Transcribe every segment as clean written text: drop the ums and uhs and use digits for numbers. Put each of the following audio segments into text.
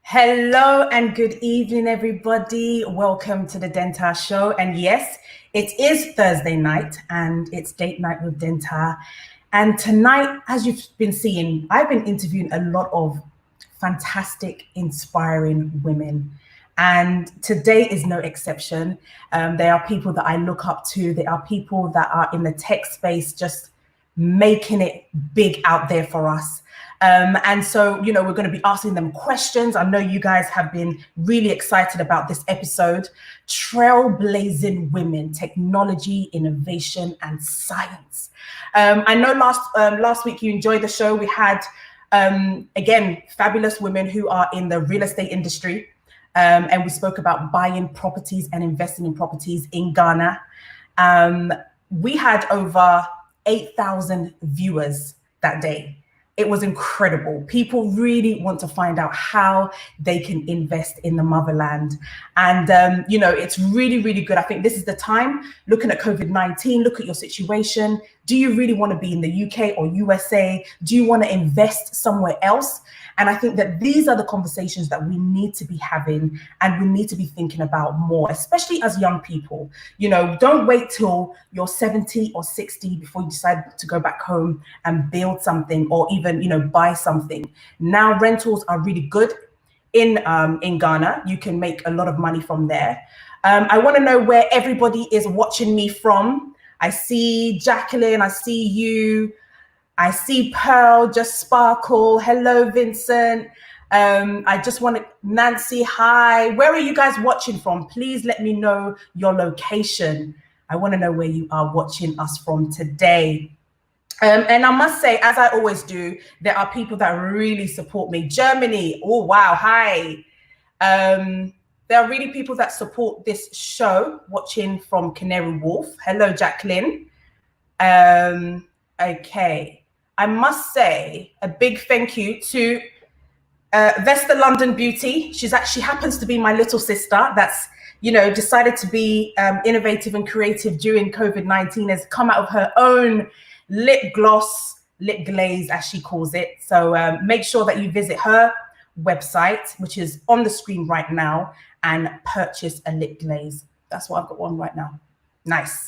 Hello and good evening, everybody. Welcome to the Dentar Show. And yes, it is Thursday night and it's date night with Dentar. And tonight, as you've been seeing, I've been interviewing a lot of fantastic, inspiring women. And today is no exception. There are people that I look up to. There are people that are in the tech space just making it big out there for us. And so, we're going to be asking them questions. I know you guys have been really excited about this episode. Trailblazing Women, Technology, Innovation, and Science. I know last week you enjoyed the show. We had, again, fabulous women who are in the real estate industry. And we spoke about buying properties and investing in properties in Ghana. We had over 8,000 viewers that day. It was incredible. People really want to find out how they can invest in the motherland. And, it's really, really good. I think this is the time, looking at COVID-19, look at your situation. Do you really want to be in the UK or USA? Do you want to invest somewhere else? And I think that these are the conversations that we need to be having and we need to be thinking about more, especially as young people. Don't wait till you're 70 or 60 before you decide to go back home and build something or even, buy something. Now, rentals are really good in Ghana. You can make a lot of money from there. I want to know where everybody is watching me from. I see Jacqueline, I see you. I see Pearl, just sparkle. Hello, Vincent. I just want to, Nancy, hi. Where are you guys watching from? Please let me know your location. I want to know where you are watching us from today. And I must say, as I always do, there are people that really support me. Germany, oh, wow, hi. There are really people that support this show, watching from Canary Wharf. Hello, Jacqueline. Okay. I must say a big thank you to Vesta London Beauty. She happens to be my little sister that's, decided to be innovative and creative during COVID-19, has come out of her own lip glaze, as she calls it. So make sure that you visit her website, which is on the screen right now, and purchase a lip glaze. That's what I've got on right now. Nice.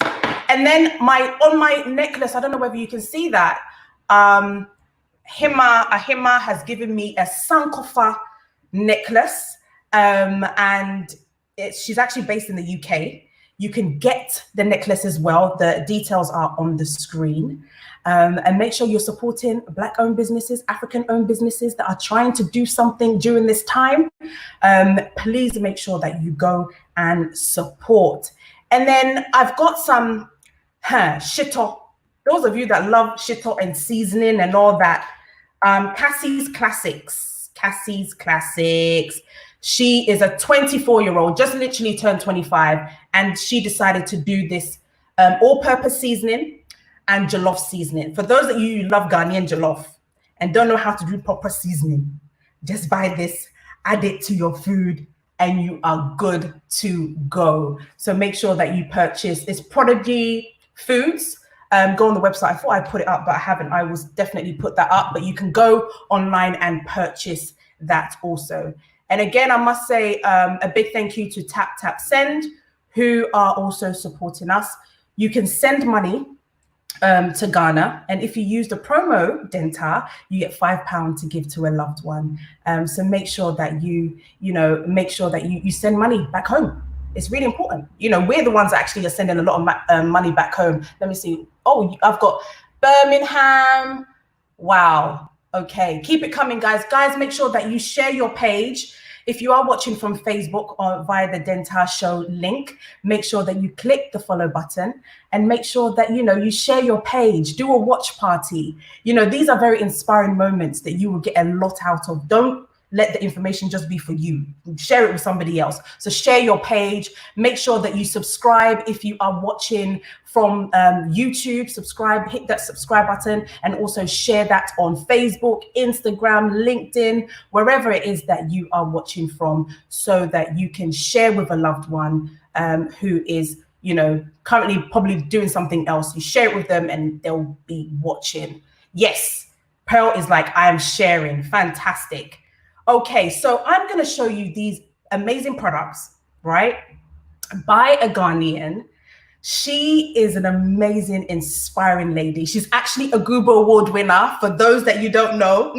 And then on my necklace, I don't know whether you can see that. Ahima has given me a Sankofa necklace, and she's actually based in the UK. You can get the necklace as well. The details are on the screen. And make sure you're supporting Black-owned businesses, African-owned businesses that are trying to do something during this time. Please make sure that you go and support. And then I've got some shito. Those of you that love shito and seasoning and all that, Cassie's Classics. She is a 24-year-old, just literally turned 25, and she decided to do this all-purpose seasoning and jollof seasoning. For those of you who love Ghanaian jollof and don't know how to do proper seasoning, just buy this, add it to your food, and you are good to go. So make sure that you purchase. It's Prodigy Foods. Go on the website. I thought I put it up, but I haven't. I will definitely put that up, but you can go online and purchase that also. And again, I must say a big thank you to Tap Tap Send, who are also supporting us. You can send money to Ghana, and if you use the promo Dentar, you get £5 to give to a loved one. So make sure that you send money back home. It's really important. We're the ones that actually are sending a lot of money back home. Let me see. Oh, I've got Birmingham. Wow. Okay. Keep it coming, guys. Guys, make sure that you share your page. If you are watching from Facebook or via the Dentar Show link, make sure that you click the follow button and make sure that, you share your page, do a watch party. These are very inspiring moments that you will get a lot out of. Don't let the information just be for you. Share it with somebody else. So share your page. Make sure that you subscribe if you are watching from YouTube. Subscribe, hit that subscribe button, and also share that on Facebook, Instagram, LinkedIn, wherever it is that you are watching from, so that you can share with a loved one who is, currently probably doing something else. You share it with them and they'll be watching. Yes, Pearl is like, I am sharing. Fantastic. Okay, so I'm going to show you these amazing products, right? By a Ghanaian. She is an amazing, inspiring lady. She's actually a Google Award winner, for those that you don't know.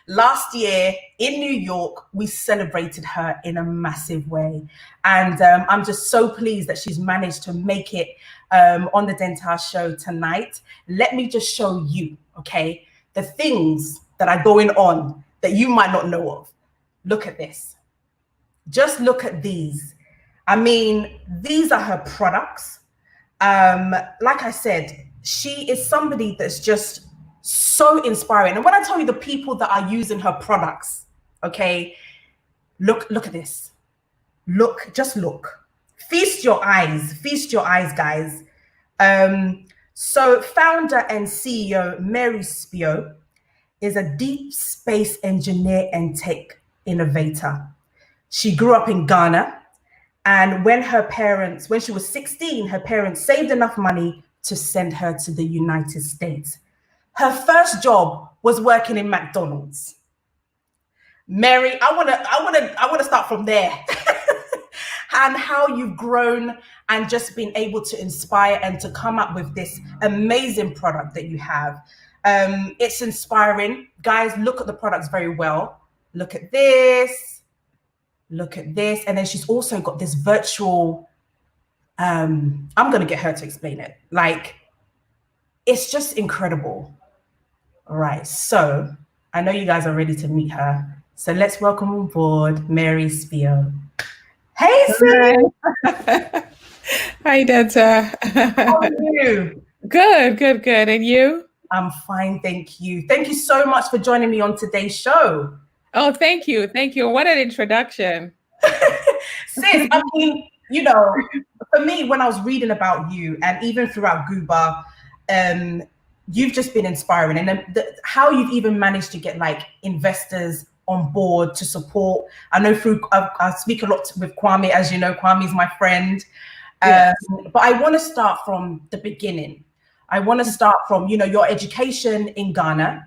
Last year in New York, we celebrated her in a massive way. And I'm just so pleased that she's managed to make it on the Dental Show tonight. Let me just show you, okay, the things that are going on that you might not know of. Look at this. Just look at these. I mean, these are her products. Like I said, she is somebody that's just so inspiring. And when I tell you the people that are using her products, okay, look at this. Just look. Feast your eyes, guys. So founder and CEO Mary Spio is a deep space engineer and tech innovator. She grew up in Ghana, and when she was 16, her parents saved enough money to send her to the United States. Her first job was working in McDonald's. Mary, I wanna start from there. And how you've grown and just been able to inspire and to come up with this amazing product that you have. It's inspiring. Guys, look at the products very well. Look at this. Look at this. And then she's also got this virtual, I'm going to get her to explain it. Like, it's just incredible. All right. So I know you guys are ready to meet her. So let's welcome on board Mary Spio. Hey, Sue. Hi, Denta. How are you? Good. And you? I'm fine, thank you. Thank you so much for joining me on today's show. Oh, thank you. What an introduction. Sis, I mean, for me, when I was reading about you and even throughout Gooba, you've just been inspiring. And how you've even managed to get like investors on board to support. I know I speak a lot with Kwame, as you know. Kwame is my friend. Yes. But I want to start from the beginning. I want to start from, your education in Ghana.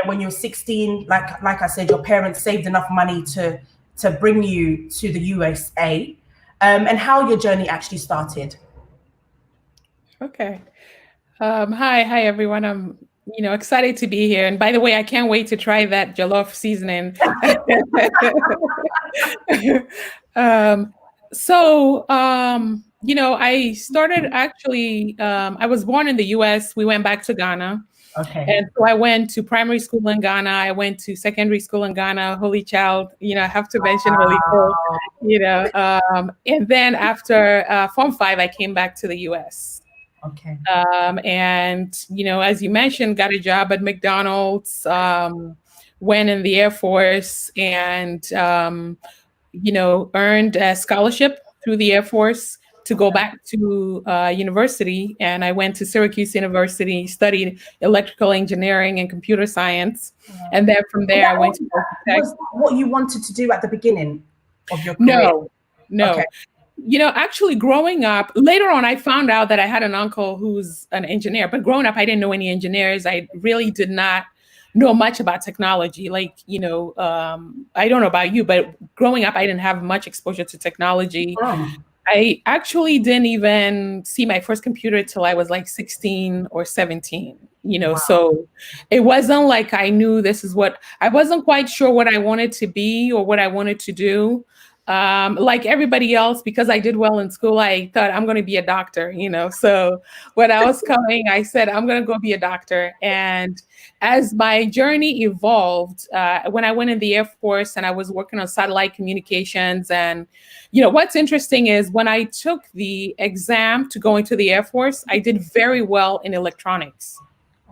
When you were 16, like I said, your parents saved enough money to bring you to the USA, and how your journey actually started. Okay. Hi everyone. I'm excited to be here. And by the way, I can't wait to try that jollof seasoning. I started actually, I was born in the US. We went back to Ghana. Okay. And so I went to primary school in Ghana. I went to secondary school in Ghana, Holy Child. I have to mention Holy Child, and then after Form 5, I came back to the US. Okay. And, as you mentioned, got a job at McDonald's, went in the Air Force and, earned a scholarship through the Air Force to go back to university. And I went to Syracuse University, studied electrical engineering and computer science. And then from there, I went to was what you wanted to do at the beginning of your career? No. Okay. Actually growing up, later on, I found out that I had an uncle who's an engineer, but growing up, I didn't know any engineers. I really did not know much about technology. Like, I don't know about you, but growing up, I didn't have much exposure to technology. I actually didn't even see my first computer till I was like 16 or 17, wow. So it wasn't like I knew I wasn't quite sure what I wanted to be or what I wanted to do. Like everybody else, because I did well in school, I thought I'm going to be a doctor, So when I was coming, I said, I'm going to go be a doctor. And as my journey evolved, when I went in the Air Force and I was working on satellite communications, and, what's interesting is when I took the exam to go into the Air Force, I did very well in electronics.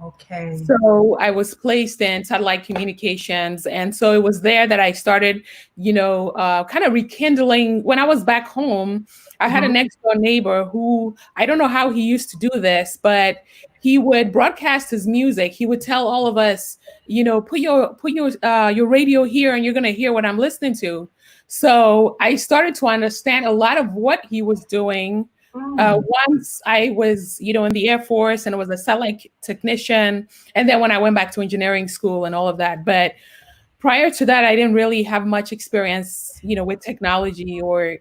Okay. So I was placed in satellite communications. And so it was there that I started, kind of rekindling. When I was back home, I had a next door neighbor who, I don't know how he used to do this, but he would broadcast his music. He would tell all of us, put your radio here and you're going to hear what I'm listening to. So I started to understand a lot of what he was doing. Once I was, in the Air Force and I was a satellite technician. And then when I went back to engineering school and all of that. But prior to that, I didn't really have much experience, with technology or,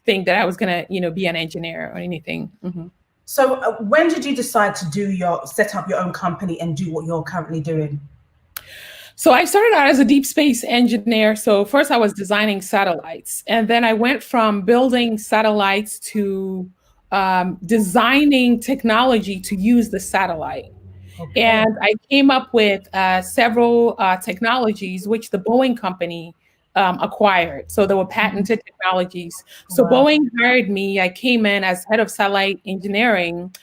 think that I was gonna, be an engineer or anything. Mm-hmm. So when did you decide to set up your own company and do what you're currently doing? So I started out as a deep space engineer. So first I was designing satellites, and then I went from building satellites to designing technology to use the satellite. Okay. And I came up with several technologies which the Boeing company acquired. So there were patented technologies. So Wow. Boeing hired me. I came in as head of satellite engineering,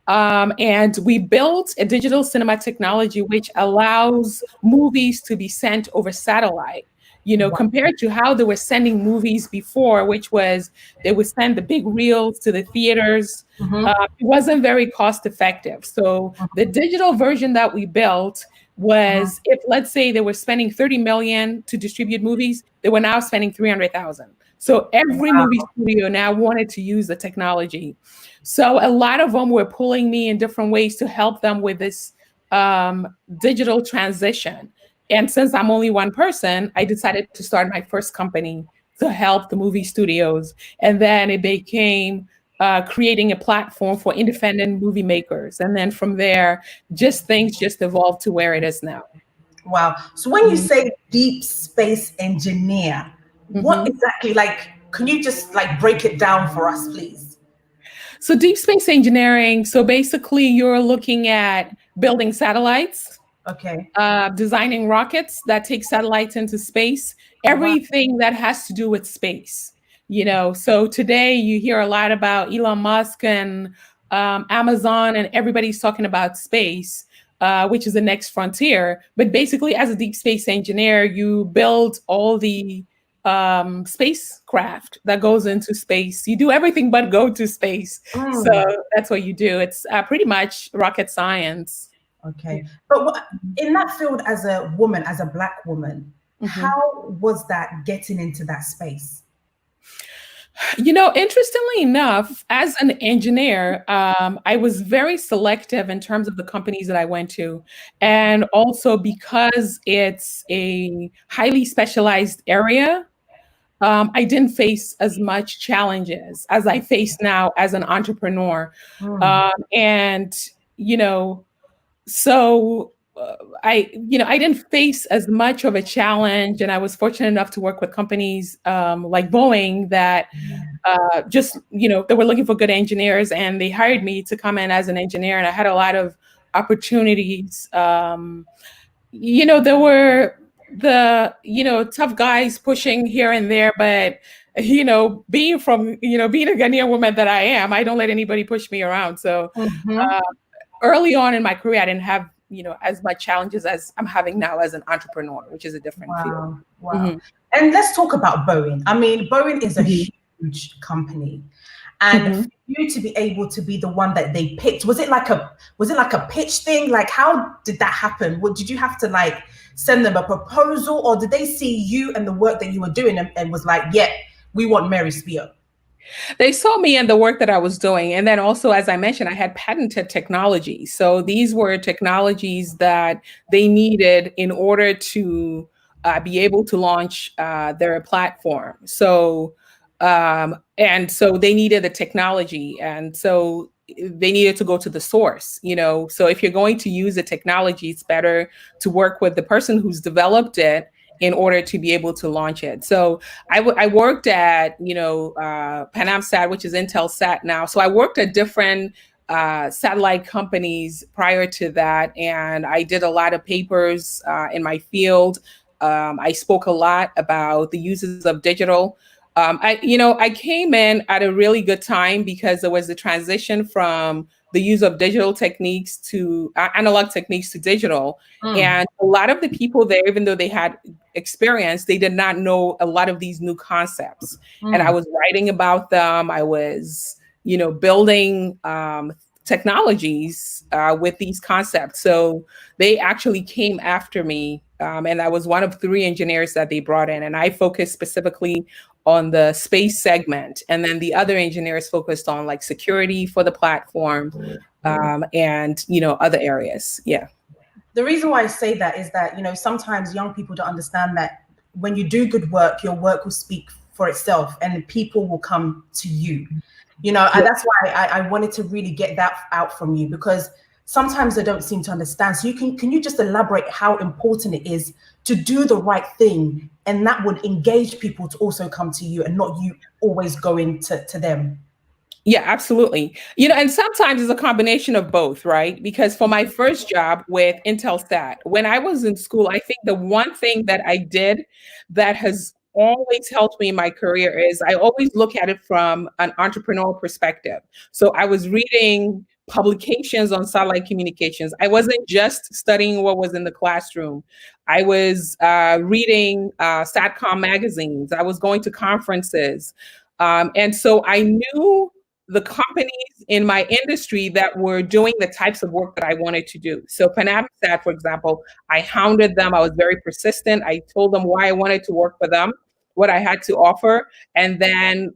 and we built a digital cinema technology which allows movies to be sent over satellite. Wow. Compared to how they were sending movies before, which was they would send the big reels to the theaters. Mm-hmm. It wasn't very cost effective. So the digital version that we built Mm-hmm. was, if let's say they were spending 30 million to distribute movies, they were now spending 300,000. So every movie Wow. studio now wanted to use the technology. So a lot of them were pulling me in different ways to help them with this digital transition. And since I'm only one person, I decided to start my first company to help the movie studios. And then it became creating a platform for independent movie makers. And then from there, things just evolved to where it is now. Wow. So when you Mhm. say deep space engineer, what Mhm. exactly, like, can you just like break it down for us, please? So deep space engineering, so basically you're looking at building satellites, Okay. designing rockets that take satellites into space, Wow. everything that has to do with space. So today you hear a lot about Elon Musk and Amazon, and everybody's talking about space, which is the next frontier. But basically, as a deep space engineer, you build all the spacecraft that goes into space. You do everything but go to space. So Mm. that's what you do. It's pretty much rocket science. Okay. But in that field, as a woman, as a Black woman, Mhm. how was that getting into that space? Interestingly enough, as an engineer, I was very selective in terms of the companies that I went to. And also because it's a highly specialized area, I didn't face as much challenges as I face now as an entrepreneur. Mm. And, you know, so I didn't face as much of a challenge. And I was fortunate enough to work with companies like Boeing that they were looking for good engineers, and they hired me to come in as an engineer, and I had a lot of opportunities. There were tough guys pushing here and there, but being a Ghanaian woman that I am, I don't let anybody push me around. So Mm-hmm. uh, early on in my career, I didn't have as much challenges as I'm having now as an entrepreneur, which is a different field. Wow. Wow. Hmm. And let's talk about Boeing. I mean, Boeing is a Hmm. huge company. And Hmm. for you to be able to be the one that they picked, was it like a pitch thing? Like, how did that happen? What, did you have to like send them a proposal, or did they see you and the work that you were doing and was like, yeah, we want Mary Spear? They saw me and the work that I was doing. And then also, as I mentioned, I had patented technology. So these were technologies that they needed in order to be able to launch their platform. And so they needed the technology. And so they needed to go to the source. So if you're going to use a technology, it's better to work with the person who's developed it in order to be able to launch it. So I worked at, Panamsat, which is Intelsat now. So I worked at different satellite companies prior to that. And I did a lot of papers in my field. I spoke a lot about the uses of digital. I came in at a really good time because there was the transition from the use of digital techniques to analog techniques to digital. Mm, And a lot of the people there, even though they had experience, they did not know a lot of these new concepts. And I mm, was writing about them. I was, building technologies with these concepts. So they actually came after me. And I was one of three engineers that they brought in. And I focused specifically on the space segment. And then the other engineers focused on like security for the platform and, other areas. Yeah. The reason why I say that is that, sometimes young people don't understand that when you do good work, your work will speak for itself and people will come to you. Yeah. That's why I wanted to really get that out from you, because sometimes they don't seem to understand. So can you just elaborate how important it is to do the right thing, and that would engage people to also come to you and not you always going to them. Yeah, absolutely. And sometimes it's a combination of both, right? Because for my first job with Intelsat, when I was in school, I think the one thing that I did that has always helped me in my career is I always look at it from an entrepreneurial perspective. So I was reading publications on satellite communications. I wasn't just studying what was in the classroom. I was reading SATCOM magazines. I was going to conferences. And so I knew the companies in my industry that were doing the types of work that I wanted to do. So Panamsat, for example, I hounded them. I was very persistent. I told them why I wanted to work for them, what I had to offer. And then,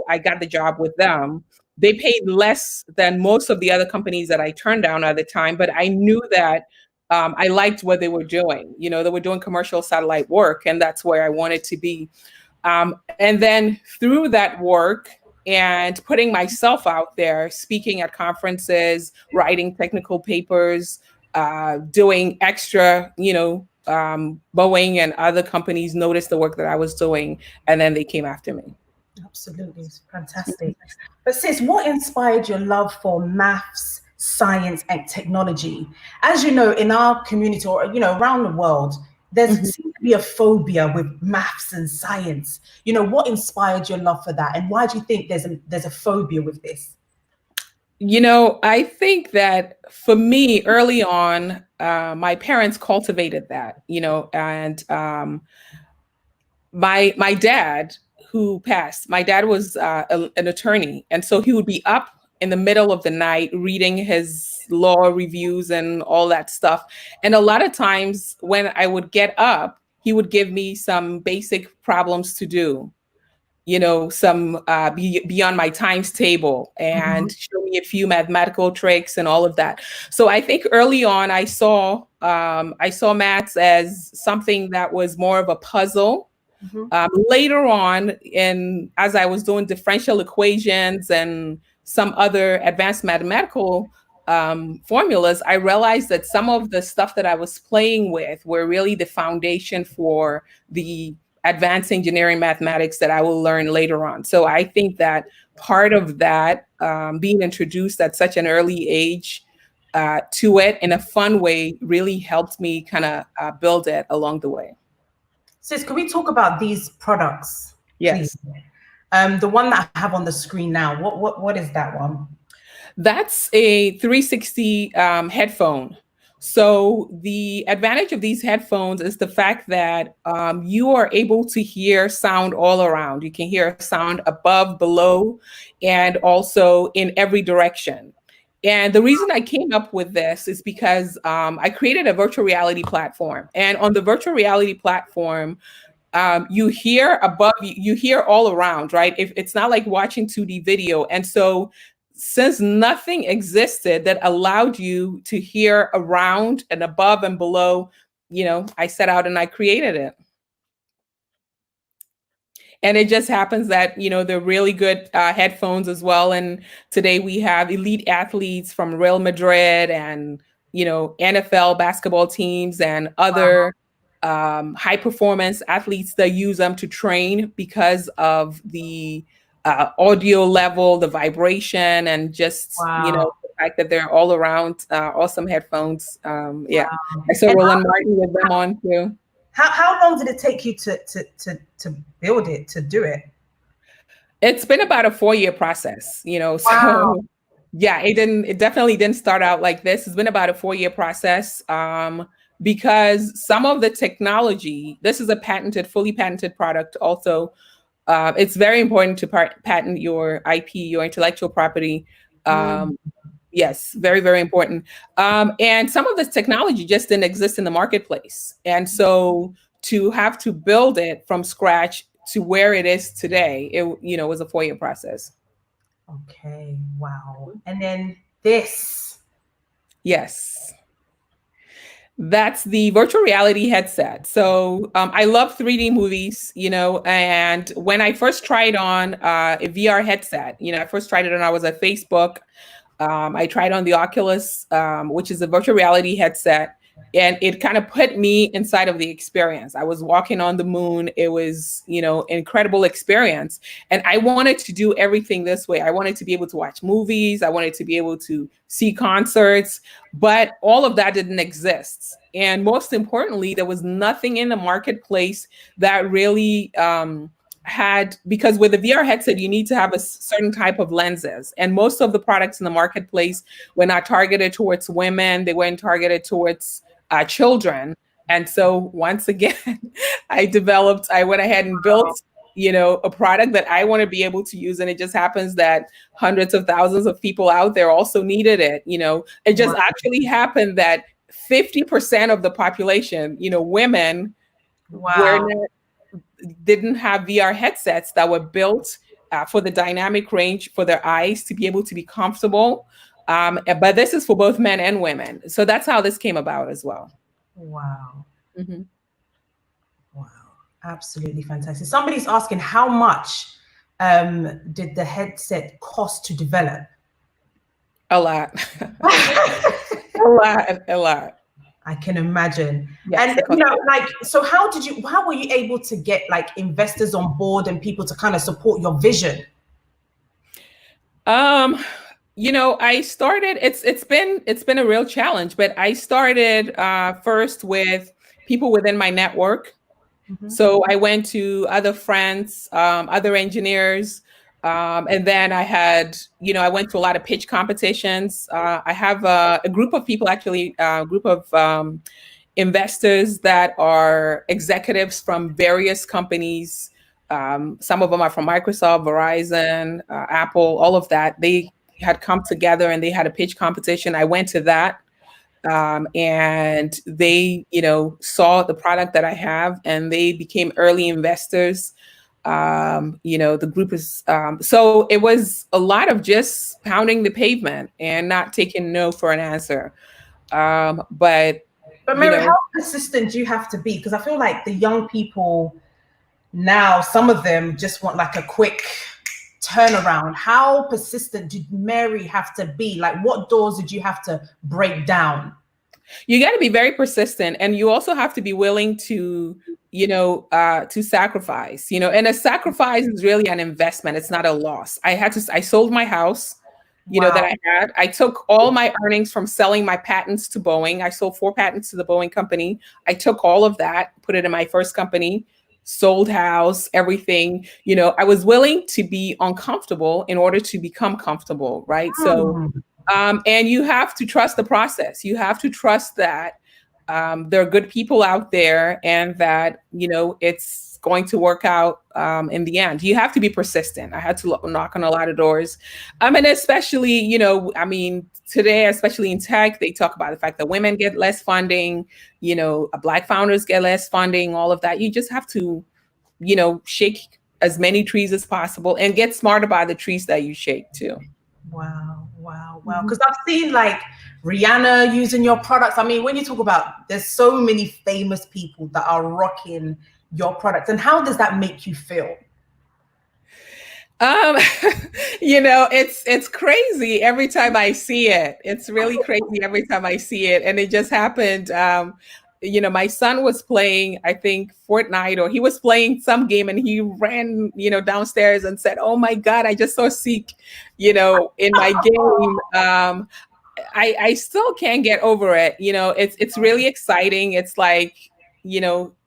I got the job with them. They paid less than most of the other companies that I turned down at the time, but I knew that I liked what they were doing. They were doing commercial satellite work, and that's where I wanted to be. And then through that work and putting myself out there, speaking at conferences, writing technical papers, doing extra, Boeing and other companies noticed the work that I was doing, and then they came after me. Absolutely, it's fantastic. But sis, what inspired your love for maths, science, and technology? As you know, in our community, or around the world, there's Mhm. seems to be a phobia with maths and science. What inspired your love for that, and why do you think there's a phobia with this? I think that for me, early on, my parents cultivated that, and my dad who passed, my dad was an attorney, and so he would be up in the middle of the night reading his law reviews and all that stuff. And a lot of times when I would get up, he would give me some basic problems to do, some beyond my times table, and Mhm. show me a few mathematical tricks and all of that. So I think early on I saw maths as something that was more of a puzzle. Mhm. Later on, as I was doing differential equations and some other advanced mathematical formulas, I realized that some of the stuff that I was playing with were really the foundation for the advanced engineering mathematics that I will learn later on. So I think that part of that, being introduced at such an early age to it in a fun way, really helped me kind of build it along the way. Sis, can we talk about these products, please? Yes. The one that I have on the screen now. What is that one? That's a 360 headphone. So the advantage of these headphones is the fact that you are able to hear sound all around. You can hear sound above, below, and also in every direction. And the reason I came up with this is because I created a virtual reality platform. And on the virtual reality platform, you hear above you, you hear all around, right? If it's not like watching 2D video. And so since nothing existed that allowed you to hear around and above and below, I set out and I created it. And it just happens that, they're really good headphones as well. And today we have elite athletes from Real Madrid and, NFL basketball teams and Wow. other high performance athletes that use them to train because of the audio level, the vibration, and just, Wow. the fact that they're all around awesome headphones. Yeah. Wow. I saw And Roland Martin with them on too. how long did it take you to build it, to do it? It's been about a 4-year process, Wow. so yeah, it definitely didn't start out like this. It's been about a 4-year process, because some of the technology, this is a fully patented product also. It's very important to patent your IP, your intellectual property. Mm. Um, yes, very, very important. And some of this technology just didn't exist in the marketplace. And so to have to build it from scratch to where it is today, it was a 4-year process. Okay. Wow. And then this. Yes. That's the virtual reality headset. So I love 3D movies, and when I first tried on a VR headset, I first tried it when I was at Facebook. I tried on the Oculus, which is a virtual reality headset, and it kind of put me inside of the experience. I was walking on the moon. It was, incredible experience. And I wanted to do everything this way. I wanted to be able to watch movies. I wanted to be able to see concerts, but all of that didn't exist. And most importantly, there was nothing in the marketplace that really had, because with a VR headset, you need to have a certain type of lenses. And most of the products in the marketplace were not targeted towards women, they weren't targeted towards children. And so once again, I went ahead and built, a product that I want to be able to use. And it just happens that hundreds of thousands of people out there also needed it. It just actually happened that 50% of the population, women, were Wow. not, didn't have VR headsets that were built for the dynamic range for their eyes to be able to be comfortable. But this is for both men and women. So that's how this came about as well. Wow. Mm-hmm. Wow. Absolutely fantastic. Somebody's asking how much did the headset cost to develop? A lot. A lot. I can imagine. Yes, And like, so how were you able to get like investors on board and people to kind of support your vision? I started, it's been a real challenge, but I started first with people within my network. Mm-hmm. So I went to other friends, other engineers, and then I went to a lot of pitch competitions. I have a group of people, actually, a group of investors that are executives from various companies. Some of them are from Microsoft, Verizon, Apple, all of that. They had come together and they had a pitch competition. I went to that. And they, saw the product that I have and they became early investors. The group is, so it was a lot of just pounding the pavement and not taking no for an answer. But Mary, how persistent do you have to be? Because I feel like the young people now, some of them just want like a quick turnaround. How persistent did Mary have to be? Like, what doors did you have to break down? You got to be very persistent, and you also have to be willing to, to sacrifice, and a sacrifice is really an investment. It's not a loss. I sold my house, that I had. I took all my earnings from selling my patents to Boeing. I sold 4 patents to the Boeing company. I took all of that, put it in my first company, sold house, everything. I was willing to be uncomfortable in order to become comfortable, right? So, and you have to trust the process. You have to trust that there are good people out there and that, it's going to work out in the end. You have to be persistent. I had to knock on a lot of doors. And especially, today, especially in tech, they talk about the fact that women get less funding, Black founders get less funding, all of that. You just have to, shake as many trees as possible and get smart about the trees that you shake too. Wow. Because I've seen like Rihanna using your products. I mean, when you talk about, there's so many famous people that are rocking your products. And how does that make you feel? It's crazy every time I see it. It's really crazy every time I see it. And it just happened. My son was playing, I think, Fortnite, or he was playing some game and he ran, downstairs and said, "Oh my God, I just saw Seek, in my game." I still can't get over it. It's really exciting. It's like,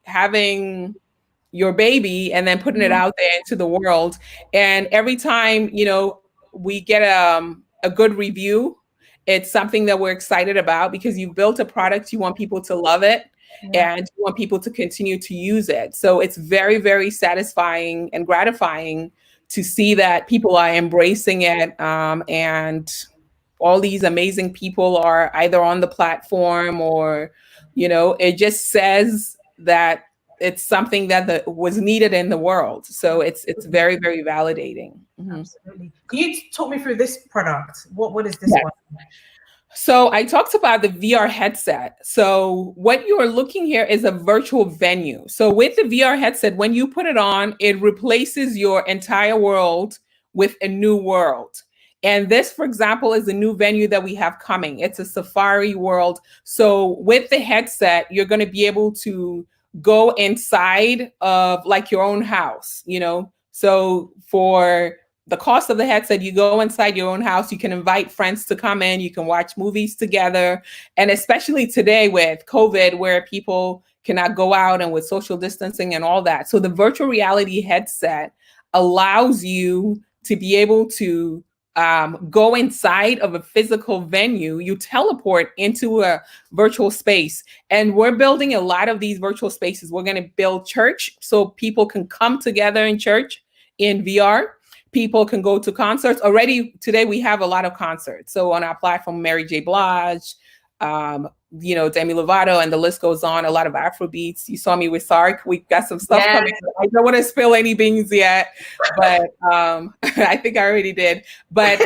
having your baby and then putting it out there into the world. And every time, we get a good review, it's something that we're excited about because you've built a product, you want people to love it and you want people to continue to use it. So it's very, very satisfying and gratifying to see that people are embracing it. And all these amazing people are either on the platform or, it just says that it's something that was needed in the world. So it's very, very validating. Absolutely. Can you talk me through this product? What is this one? So I talked about the VR headset. So what you're looking here is a virtual venue. So with the VR headset, when you put it on, it replaces your entire world with a new world. And this, for example, is a new venue that we have coming. It's a safari world. So with the headset, you're going to be able to go inside of like your own house, you know? So for the cost of the headset, you go inside your own house, you can invite friends to come in, you can watch movies together. And especially today with COVID, where people cannot go out and with social distancing and all that. So the virtual reality headset allows you to be able to go inside of a physical venue. You teleport into a virtual space. And we're building a lot of these virtual spaces. We're going to build church so people can come together in church in VR. People can go to concerts. Already today, we have a lot of concerts. So on our platform, Mary J. Blige, Demi Lovato, and the list goes on. A lot of Afro beats. You saw me with Sark. We got some stuff coming. I don't want to spill any beans yet, but I think I already did. But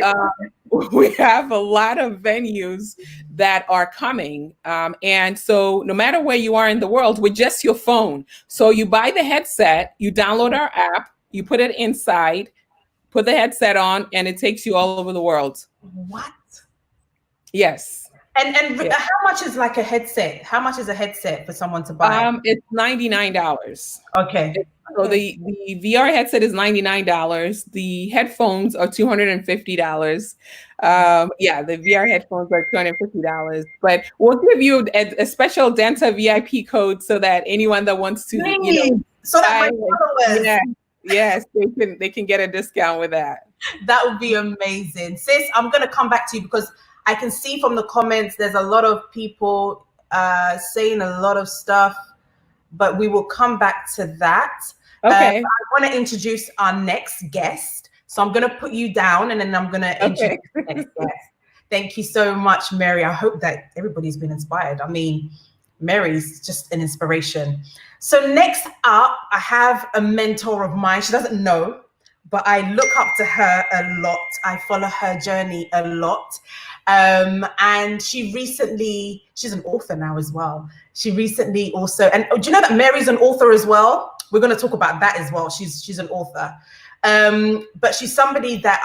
we have a lot of venues that are coming. And so no matter where you are in the world, with just your phone. So you buy the headset, you download our app, you put it inside, put the headset on, and it takes you all over the world. What? Yes. And yeah. How much is like a headset? How much is a headset for someone to buy? It's $99. Okay. So the VR headset is $99. The headphones are $250. The VR headphones are $250. But we'll give you a special Denta VIP code so that anyone that wants to, so that my followers. Yes, they can get a discount with that. That would be amazing. Sis, I'm going to come back to you because I can see from the comments there's a lot of people saying a lot of stuff, but we will come back to that. Okay. I want to introduce our next guest. So I'm going to put you down and then I'm going to introduce the next guest. Thank you so much, Mary. I hope that everybody's been inspired. I mean, Mary's just an inspiration. So next up, I have a mentor of mine. She doesn't know, but I look up to her a lot. I follow her journey a lot. And she's an author now as well. She recently also, and do you know that Mary's an author as well? We're going to talk about that as well. She's an author. But she's somebody that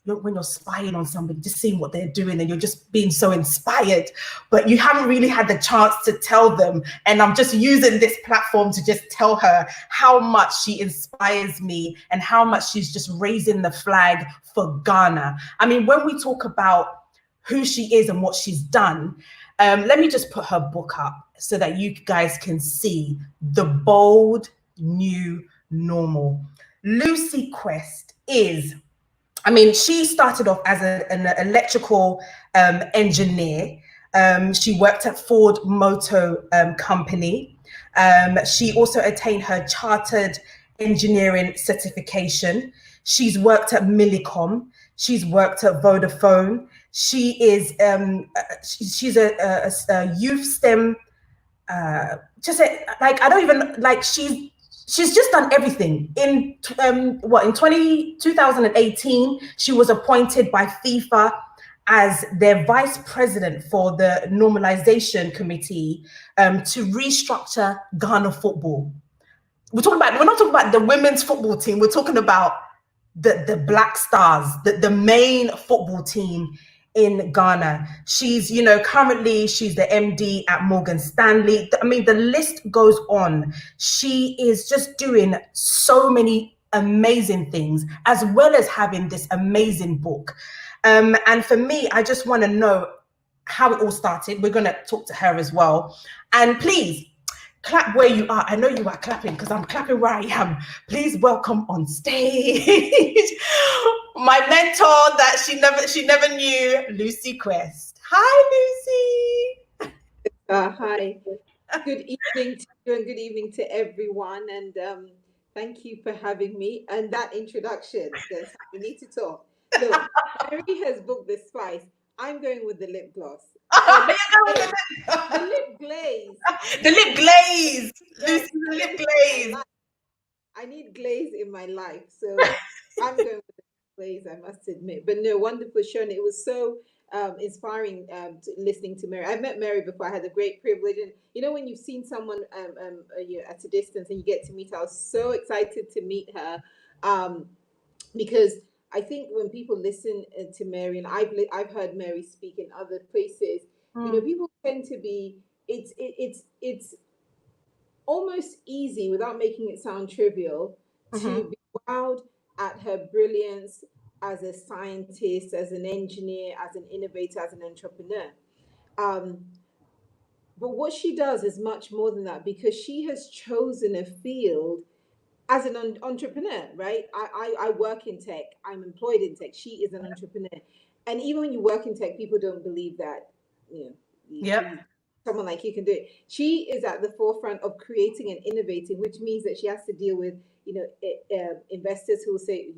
when you're spying on somebody, just seeing what they're doing and you're just being so inspired, but you haven't really had the chance to tell them. And I'm just using this platform to just tell her how much she inspires me and how much she's just raising the flag for Ghana. I mean, when we talk about who she is and what she's done, let me just put her book up so that you guys can see the bold new normal. Lucy Quest is, she started off as an electrical engineer. She worked at Ford Motor Company. She also attained her chartered engineering certification. She's worked at Millicom. She's worked at Vodafone. She is she's a youth STEM. She's just done everything. In 2018, she was appointed by FIFA as their vice president for the normalization committee to restructure Ghana football. We're not talking about the women's football team. We're talking about the Black Stars, the main football team in Ghana. She's, currently she's the MD at Morgan Stanley. I mean, the list goes on. She is just doing so many amazing things, as well as having this amazing book. And for me, I just want to know how it all started. We're going to talk to her as well. And please, clap where you are. I know you are clapping because I'm clapping where I am. Please welcome on stage my mentor that she never knew, Lucy Quest. Hi, Lucy. Hi. Good evening to you and good evening to everyone. And thank you for having me. And that introduction, we need to talk. Look, Mary has booked the spice. I'm going with the lip gloss. The lip glaze. The lip glaze. Lucy, the lip glaze. I need glaze in my life. So I'm going with the glaze, I must admit. But no, wonderful show. And it was so inspiring listening to Mary. I've met Mary before. I had a great privilege, and you know when you've seen someone at a distance and you get to meet her, I was so excited to meet her, because I think when people listen to Mary, and I've heard Mary speak in other places, you know, people tend to be it's almost easy without making it sound trivial to be wowed at her brilliance as a scientist, as an engineer, as an innovator, as an entrepreneur. Um, but what she does is much more than that because she has chosen a field as an entrepreneur, right? I work in tech. I'm employed in tech. She is an entrepreneur. And even when you work in tech, people don't believe that, you know, Yep. someone like you can do it. She is at the forefront of creating and innovating, which means that she has to deal with, you know, investors who will say,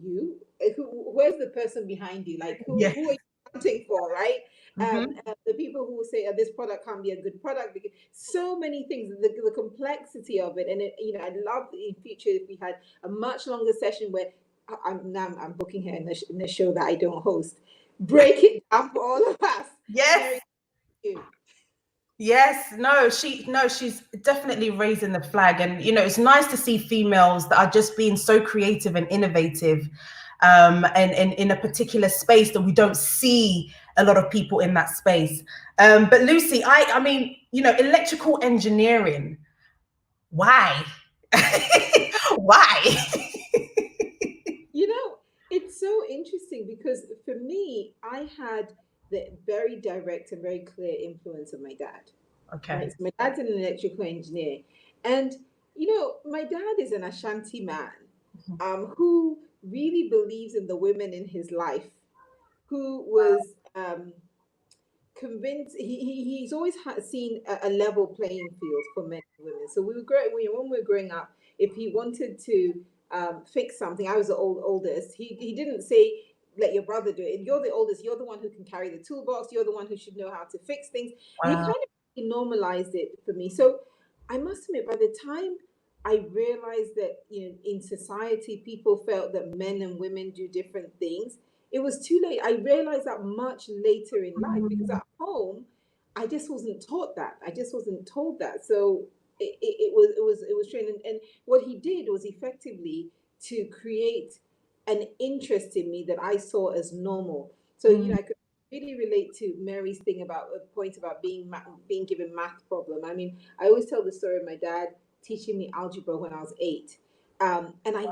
where's the person behind you? Like, Yeah. who are you accounting for, right? Mm-hmm. The people who will say, this product can't be a good product, because so many things, the complexity of it. And, you know, I'd love in future if we had a much longer session where I'm booking her in the show that I don't host. Break it down for all of us. Yes. Mary, you. Yes, she's definitely raising the flag. And you know, it's nice to see females that are just being so creative and innovative, and in a particular space that we don't see a lot of people in that space. But Lucy, I mean, you know, electrical engineering, why? Why? You know, it's so interesting because for me, I had the very direct and very clear influence of my dad. Okay. Right. So my dad's an electrical engineer. And, you know, my dad is an Ashanti man, who really believes in the women in his life, who was convinced he's always seen a level playing field for men and women. So when we were growing up, if he wanted to fix something, I was the oldest. He didn't say let your brother do it. You're the oldest. You're the one who can carry the toolbox. You're the one who should know how to fix things. And he Wow. kind of normalized it for me. So I must admit, by the time I realized that, you know, in society people felt that men and women do different things, it was too late. I realized that much later in life because at home, I just wasn't taught that. I just wasn't told that. So it was trained. And what he did was effectively to create an interest in me that I saw as normal. So you know, I could really relate to Mary's thing about a point about being given math problem. I mean, I always tell the story of my dad teaching me algebra when I was 8, and I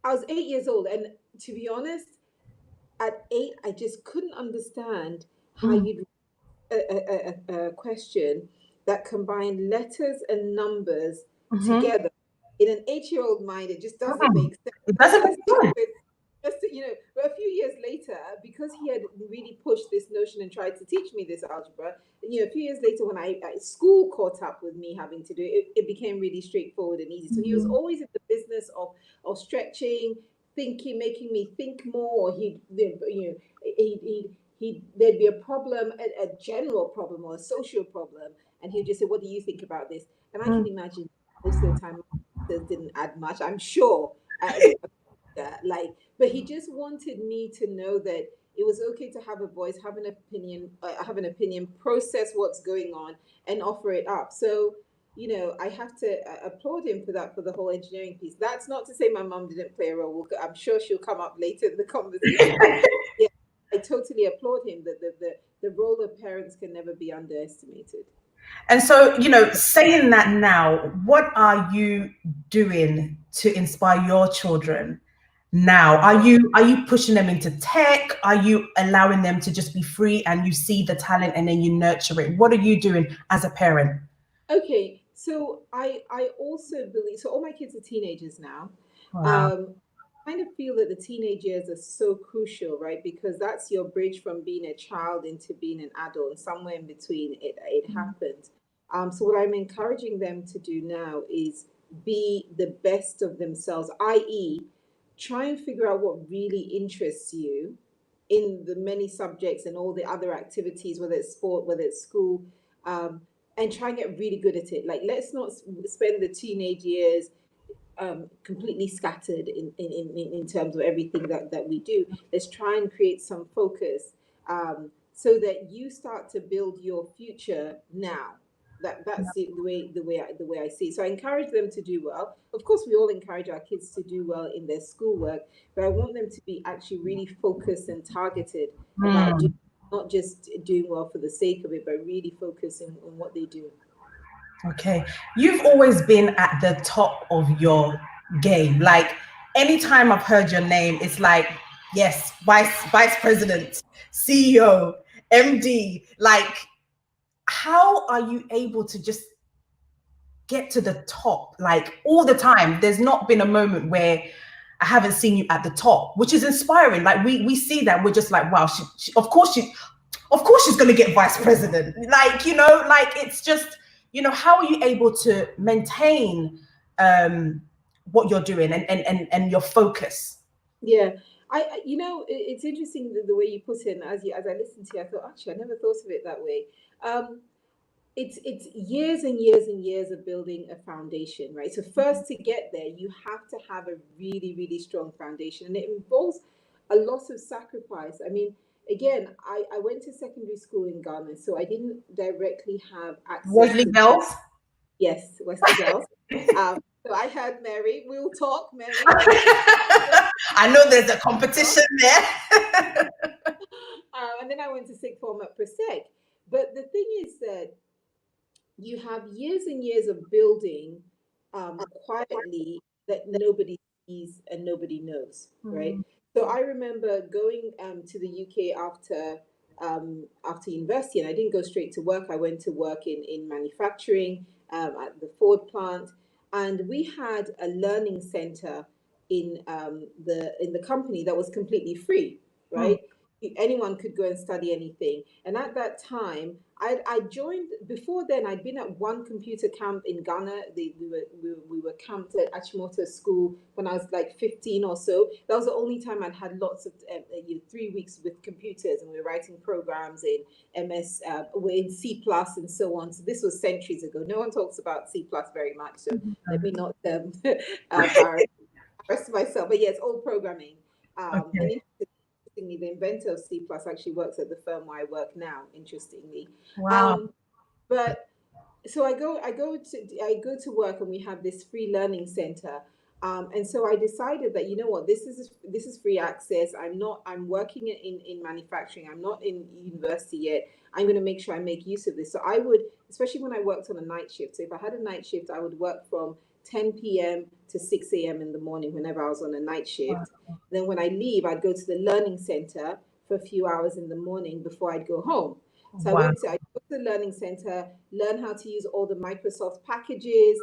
was 8 years old, and to be honest, at 8, I just couldn't understand how you'd a question that combined letters and numbers Mm-hmm. together. In an 8-year-old mind, it just doesn't make sense. It So doesn't make sense. you know, but a few years later, because he had really pushed this notion and tried to teach me this algebra, you know, a few years later, when school caught up with me having to do it, it became really straightforward and easy. So he was always in the business of stretching, thinking, making me think more. You know, there'd be a problem, a general problem or a social problem, and he'd just say, "What do you think about this?" And I can imagine most of the time, my answers didn't add much. I'm sure. Like, but he just wanted me to know that it was okay to have a voice, have an opinion, process what's going on, and offer it up. So, you know, I have to applaud him for that, for the whole engineering piece. That's not to say my mum didn't play a role. I'm sure she'll come up later in the conversation, but yeah, I totally applaud him that the role of parents can never be underestimated. And so, you know, saying that now, what are you doing to inspire your children now? Are you pushing them into tech? Are you allowing them to just be free and you see the talent and then you nurture it? What are you doing as a parent? Okay, so I also believe, so all my kids are teenagers now. Wow. Um, I kind of feel that the teenage years are so crucial, right? Because that's your bridge from being a child into being an adult, and somewhere in between it happens. So what I'm encouraging them to do now is be the best of themselves, i.e., try and figure out what really interests you in the many subjects and all the other activities, whether it's sport, whether it's school, um, and try and get really good at it. Like, let's not spend the teenage years completely scattered in terms of everything that we do. Let's try and create some focus, so that you start to build your future now. That's the way I see it. So I encourage them to do well. Of course, we all encourage our kids to do well in their schoolwork, but I want them to be actually really focused and targeted about doing, not just doing well for the sake of it, but really focusing on what they do. Okay. You've always been at the top of your game. Like anytime I've heard your name, it's like, yes, vice president, CEO, MD. Like, how are you able to just get to the top like all the time? There's not been a moment where I haven't seen you at the top, which is inspiring. Like we see that, we're just like, wow, of course she's going to get vice president. Like, like it's just, how are you able to maintain what you're doing and your focus? Yeah. It's interesting the way you put it. And as I listened to you, I thought, actually, I never thought of it that way. It's years and years and years of building a foundation, right? So first, to get there, you have to have a really, really strong foundation, and it involves a lot of sacrifice. I mean, again, I went to secondary school in Ghana, so I didn't directly have access Wesley to Girls. Yes, Wesley Girls. So I had Mary. We'll talk, Mary. I know there's a competition there. And then I went to sixth form at Prosec. But the thing is that you have years and years of building quietly that nobody sees and nobody knows, right? So I remember going to the UK after university, and I didn't go straight to work. I went to work in manufacturing at the Ford plant, and we had a learning center in the company that was completely free, right? Anyone could go and study anything. And at that time, I joined. Before then, I'd been at one computer camp in Ghana. We were camped at Achimota School when I was like 15 or so. That was the only time I'd had lots of 3 weeks with computers, and we were writing programs in MS, in C plus and so on. So this was centuries ago. No one talks about C plus very much, so let me not embarrass myself. But yes, all programming. And the inventor of C plus actually works at the firm where I work now, interestingly. Wow. But so I go to work, and we have this free learning center. And so I decided that, you know what, this is free access. I'm working in manufacturing. I'm not in university yet. I'm going to make sure I make use of this. So I would, especially when I worked on a night shift. So if I had a night shift, I would work from 10 p.m. to 6 a.m. in the morning whenever I was on a night shift. Wow. Then when I leave, I'd go to the learning center for a few hours in the morning before I'd go home. So wow. I go to the learning center, learn how to use all the Microsoft packages,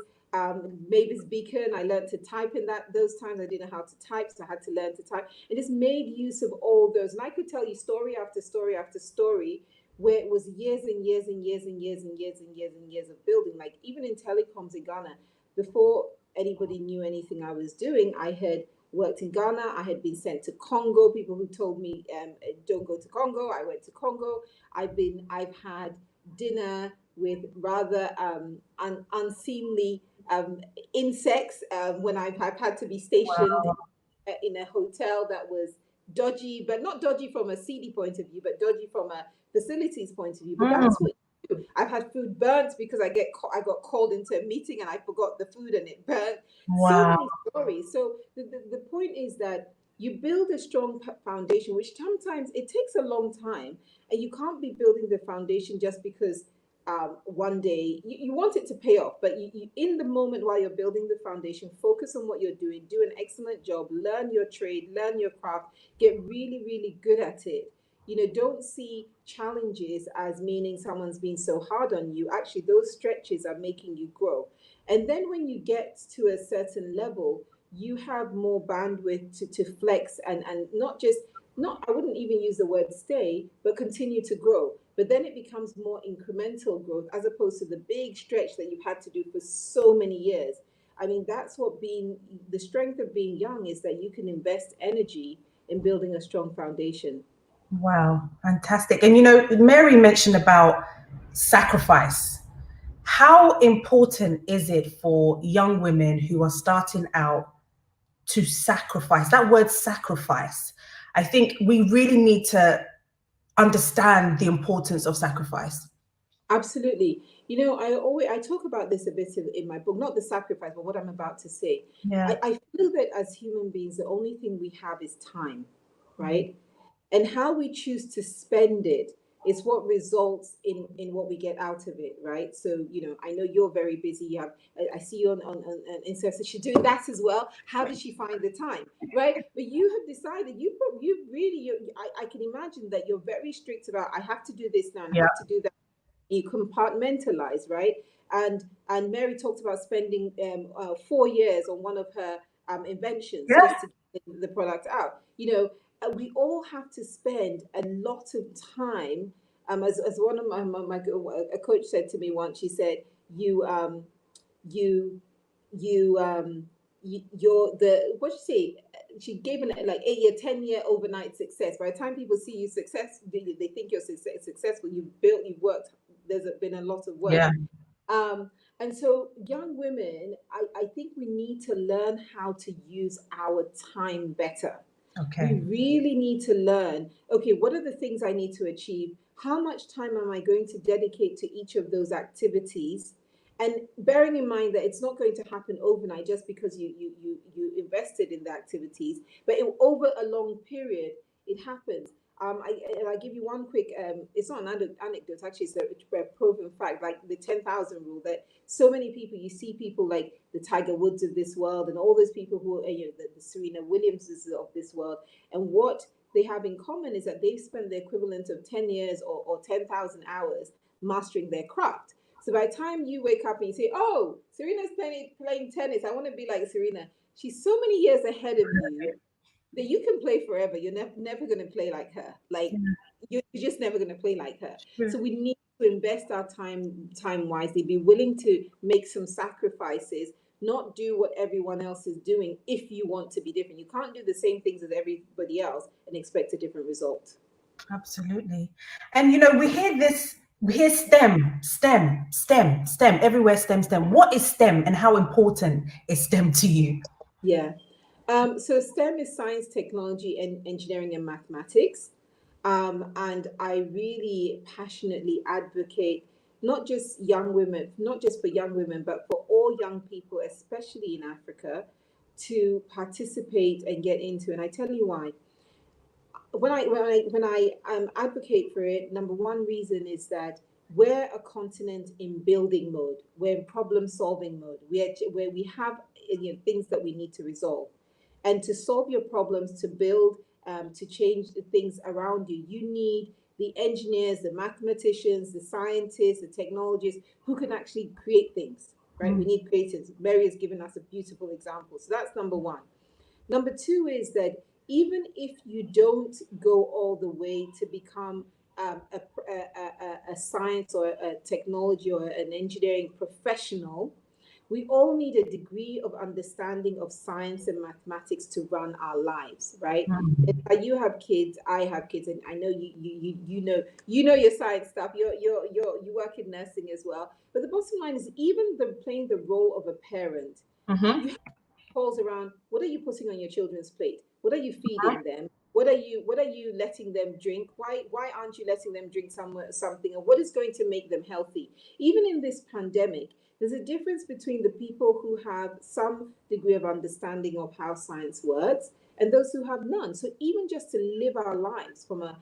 Mavis Beacon. I learned to type in those times. I didn't know how to type, so I had to learn to type. And just made use of all those. And I could tell you story after story after story, where it was years and years and years and years and years and years and years of building. Like even in telecoms in Ghana, before anybody knew anything I was doing, I had worked in Ghana. I had been sent to Congo. People who told me, don't go to Congo. I went to Congo. I've had dinner with rather unseemly insects when I've had to be stationed in a hotel that was dodgy, but not dodgy from a seedy point of view, but dodgy from a facilities point of view. But that's what you do. I've had food burnt because I got called into a meeting and I forgot the food and it burnt. Wow. So many stories. So the point is that you build a strong foundation, which sometimes it takes a long time, and you can't be building the foundation just because one day you want it to pay off, but you in the moment while you're building the foundation, focus on what you're doing, do an excellent job, learn your trade, learn your craft, get really, really good at it. Don't see challenges as meaning someone's being so hard on you. Actually, those stretches are making you grow. And then when you get to a certain level, you have more bandwidth to flex and I wouldn't even use the word stay, but continue to grow. But then it becomes more incremental growth as opposed to the big stretch that you've had to do for so many years. I mean, that's what the strength of being young is, that you can invest energy in building a strong foundation. Wow, fantastic. And Mary mentioned about sacrifice. How important is it for young women who are starting out to sacrifice? That word sacrifice, I think we really need to understand the importance of sacrifice. Absolutely. I talk about this a bit in my book, not the sacrifice, but what I'm about to say. Yeah. I feel that as human beings, the only thing we have is time, right? And how we choose to spend it is what results in what we get out of it, right? So I know you're very busy. I see you on Instagram, so she's doing that as well. How does she find the time, right? But you have decided, I can imagine that you're very strict about, I have to do this now and I Yeah. have to do that. You compartmentalize, right? And Mary talked about spending 4 years on one of her inventions Yeah. just to get the product out. We all have to spend a lot of time. As one of my a coach said to me once, she said, "You you you you're the what you say." She gave an like 8 year, 10 year overnight success. By the time people see you successful, they think you're successful. You've built, you've worked. There's been a lot of work. Yeah. Um, and so, young women, I think we need to learn how to use our time better. We Okay. really need to learn, okay, what are the things I need to achieve? How much time am I going to dedicate to each of those activities? And bearing in mind that it's not going to happen overnight just because you invested in the activities, but over a long period, it happens. I give you one quick. It's not an anecdote. Actually, it's a proven fact. Like the 10,000 rule. That so many people, you see people like the Tiger Woods of this world, and all those people who are, the Serena Williamses of this world, and what they have in common is that they've spent the equivalent of 10 years or 10,000 hours mastering their craft. So by the time you wake up and you say, "Oh, Serena's playing tennis. I want to be like Serena." She's so many years ahead of you that you can play forever. You're never going to play like her. Like you're just never going to play like her. Yeah. So we need to invest our time wisely. Be willing to make some sacrifices. Not do what everyone else is doing if you want to be different. You can't do the same things as everybody else and expect a different result. Absolutely. And we hear STEM everywhere, STEM. What is STEM and how important is STEM to you? Yeah. So STEM is science, technology, and engineering and mathematics. And I really passionately advocate not just young women, not just for young women, but for all young people, especially in Africa, to participate and get into. And I tell you why. When I advocate for it, number one reason is that we're a continent in building mode. We're in problem solving mode. Where we have things that we need to resolve, and to solve your problems, to build, to change the things around you, you need the engineers, the mathematicians, the scientists, the technologists who can actually create things. Right? We Mm. need creators. Mary has given us a beautiful example. So that's number one. Number two is that even if you don't go all the way to become a science or a technology or an engineering professional, we all need a degree of understanding of science and mathematics to run our lives, right? Mm. You have kids, I have kids, and I know you know your science stuff. You work in nursing as well. But the bottom line is, even playing the role of a parent, Mm-hmm. you calls around, what are you putting on your children's plate? What are you feeding them? What are you letting them drink? Why aren't you letting them drink something? And what is going to make them healthy? Even in this pandemic, there's a difference between the people who have some degree of understanding of how science works and those who have none. So even just to live our lives from a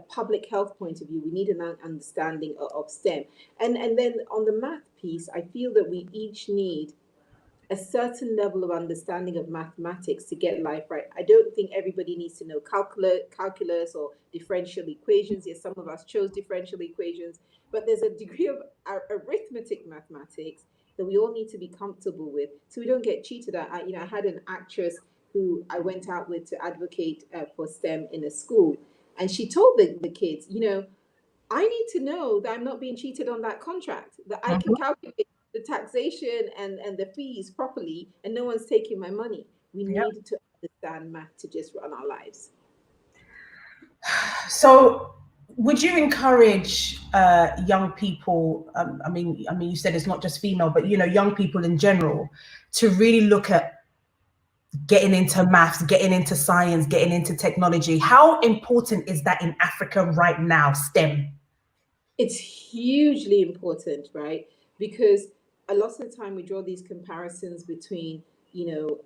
public health point of view, we need an understanding of STEM. And then on the math piece, I feel that we each need a certain level of understanding of mathematics to get life right. I don't think everybody needs to know calculus or differential equations. Yes, some of us chose differential equations, but there's a degree of arithmetic mathematics that we all need to be comfortable with, so we don't get cheated at. I had an actress who I went out with to advocate for STEM in a school, and she told the kids, I need to know that I'm not being cheated on that contract, that I can calculate the taxation and the fees properly, and no one's taking my money. We Yep. need to understand math to just run our lives. So, would you encourage young people? You said it's not just female, but young people in general, to really look at getting into maths, getting into science, getting into technology. How important is that in Africa right now, STEM? It's hugely important, right? Because a lot of the time we draw these comparisons between, the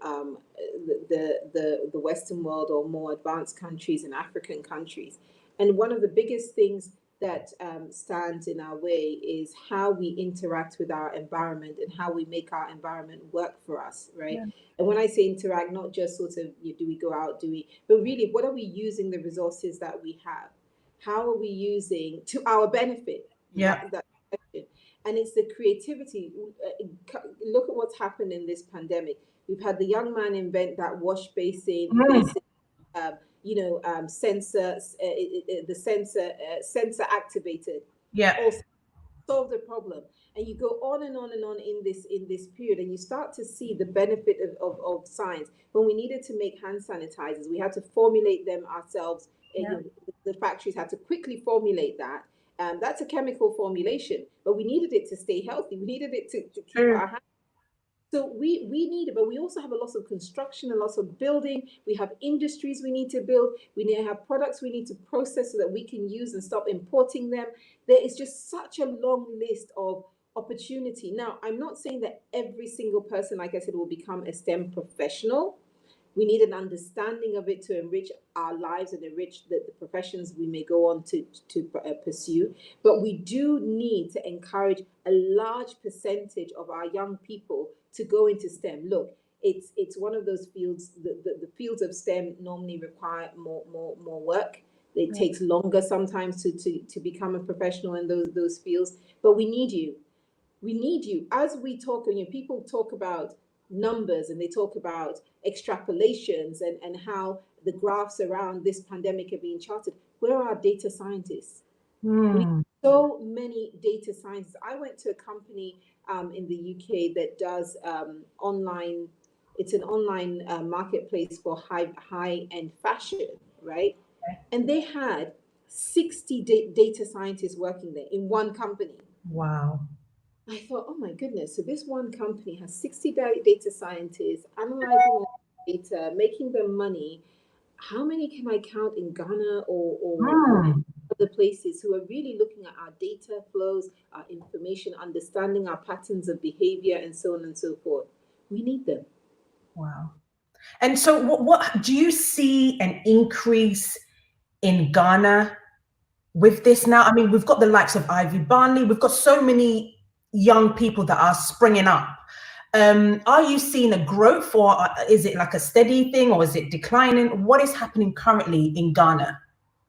Western world or more advanced countries and African countries. And one of the biggest things that stands in our way is how we interact with our environment and how we make our environment work for us, right? Yeah. And when I say interact, not just sort of do we go out, do we, but really, what are we using the resources that we have? How are we using to our benefit? Yeah. That question. And it's the creativity. Look at what's happened in this pandemic. We've had the young man invent that wash basin, Mm. sensor, the sensor activated. Yeah. Also solve the problem, and you go on and on and on in this period, and you start to see the benefit of science. When we needed to make hand sanitizers, we had to formulate them ourselves. Yeah. The factories had to quickly formulate that. That's a chemical formulation, but we needed it to stay healthy. We needed it to keep True. our hands. So we need it, but we also have a lot of construction, a lot of building. We have industries we need to build. We need to have products we need to process so that we can use and stop importing them. There is just such a long list of opportunity. Now, I'm not saying that every single person, like I said, will become a STEM professional. We need an understanding of it to enrich our lives and enrich the professions we may go on to pursue. But we do need to encourage a large percentage of our young people to go into STEM. Look, it's one of those fields. The fields of STEM normally require more work. It takes longer sometimes to become a professional in those fields. But we need you. We need you. As we talk, and people talk about numbers and they talk about extrapolations and how the graphs around this pandemic are being charted. Where are our data scientists? We need Mm. so many data scientists. I went to a company in the UK that does online. It's an online marketplace for high end fashion, right? And they had 60 data scientists working there in one company. Wow. I thought, oh my goodness, so this one company has 60 data scientists analyzing all the data, making them money. How many can I count in Ghana or Mm. other places who are really looking at our data flows, our information, understanding our patterns of behavior, and so on and so forth? We need them. Wow. And so, what do you see an increase in Ghana with this now? I mean, we've got the likes of Ivy Barnley. We've got so many young people that are springing up. Are you seeing a growth, or is it like a steady thing, or is it declining? What is happening currently in Ghana?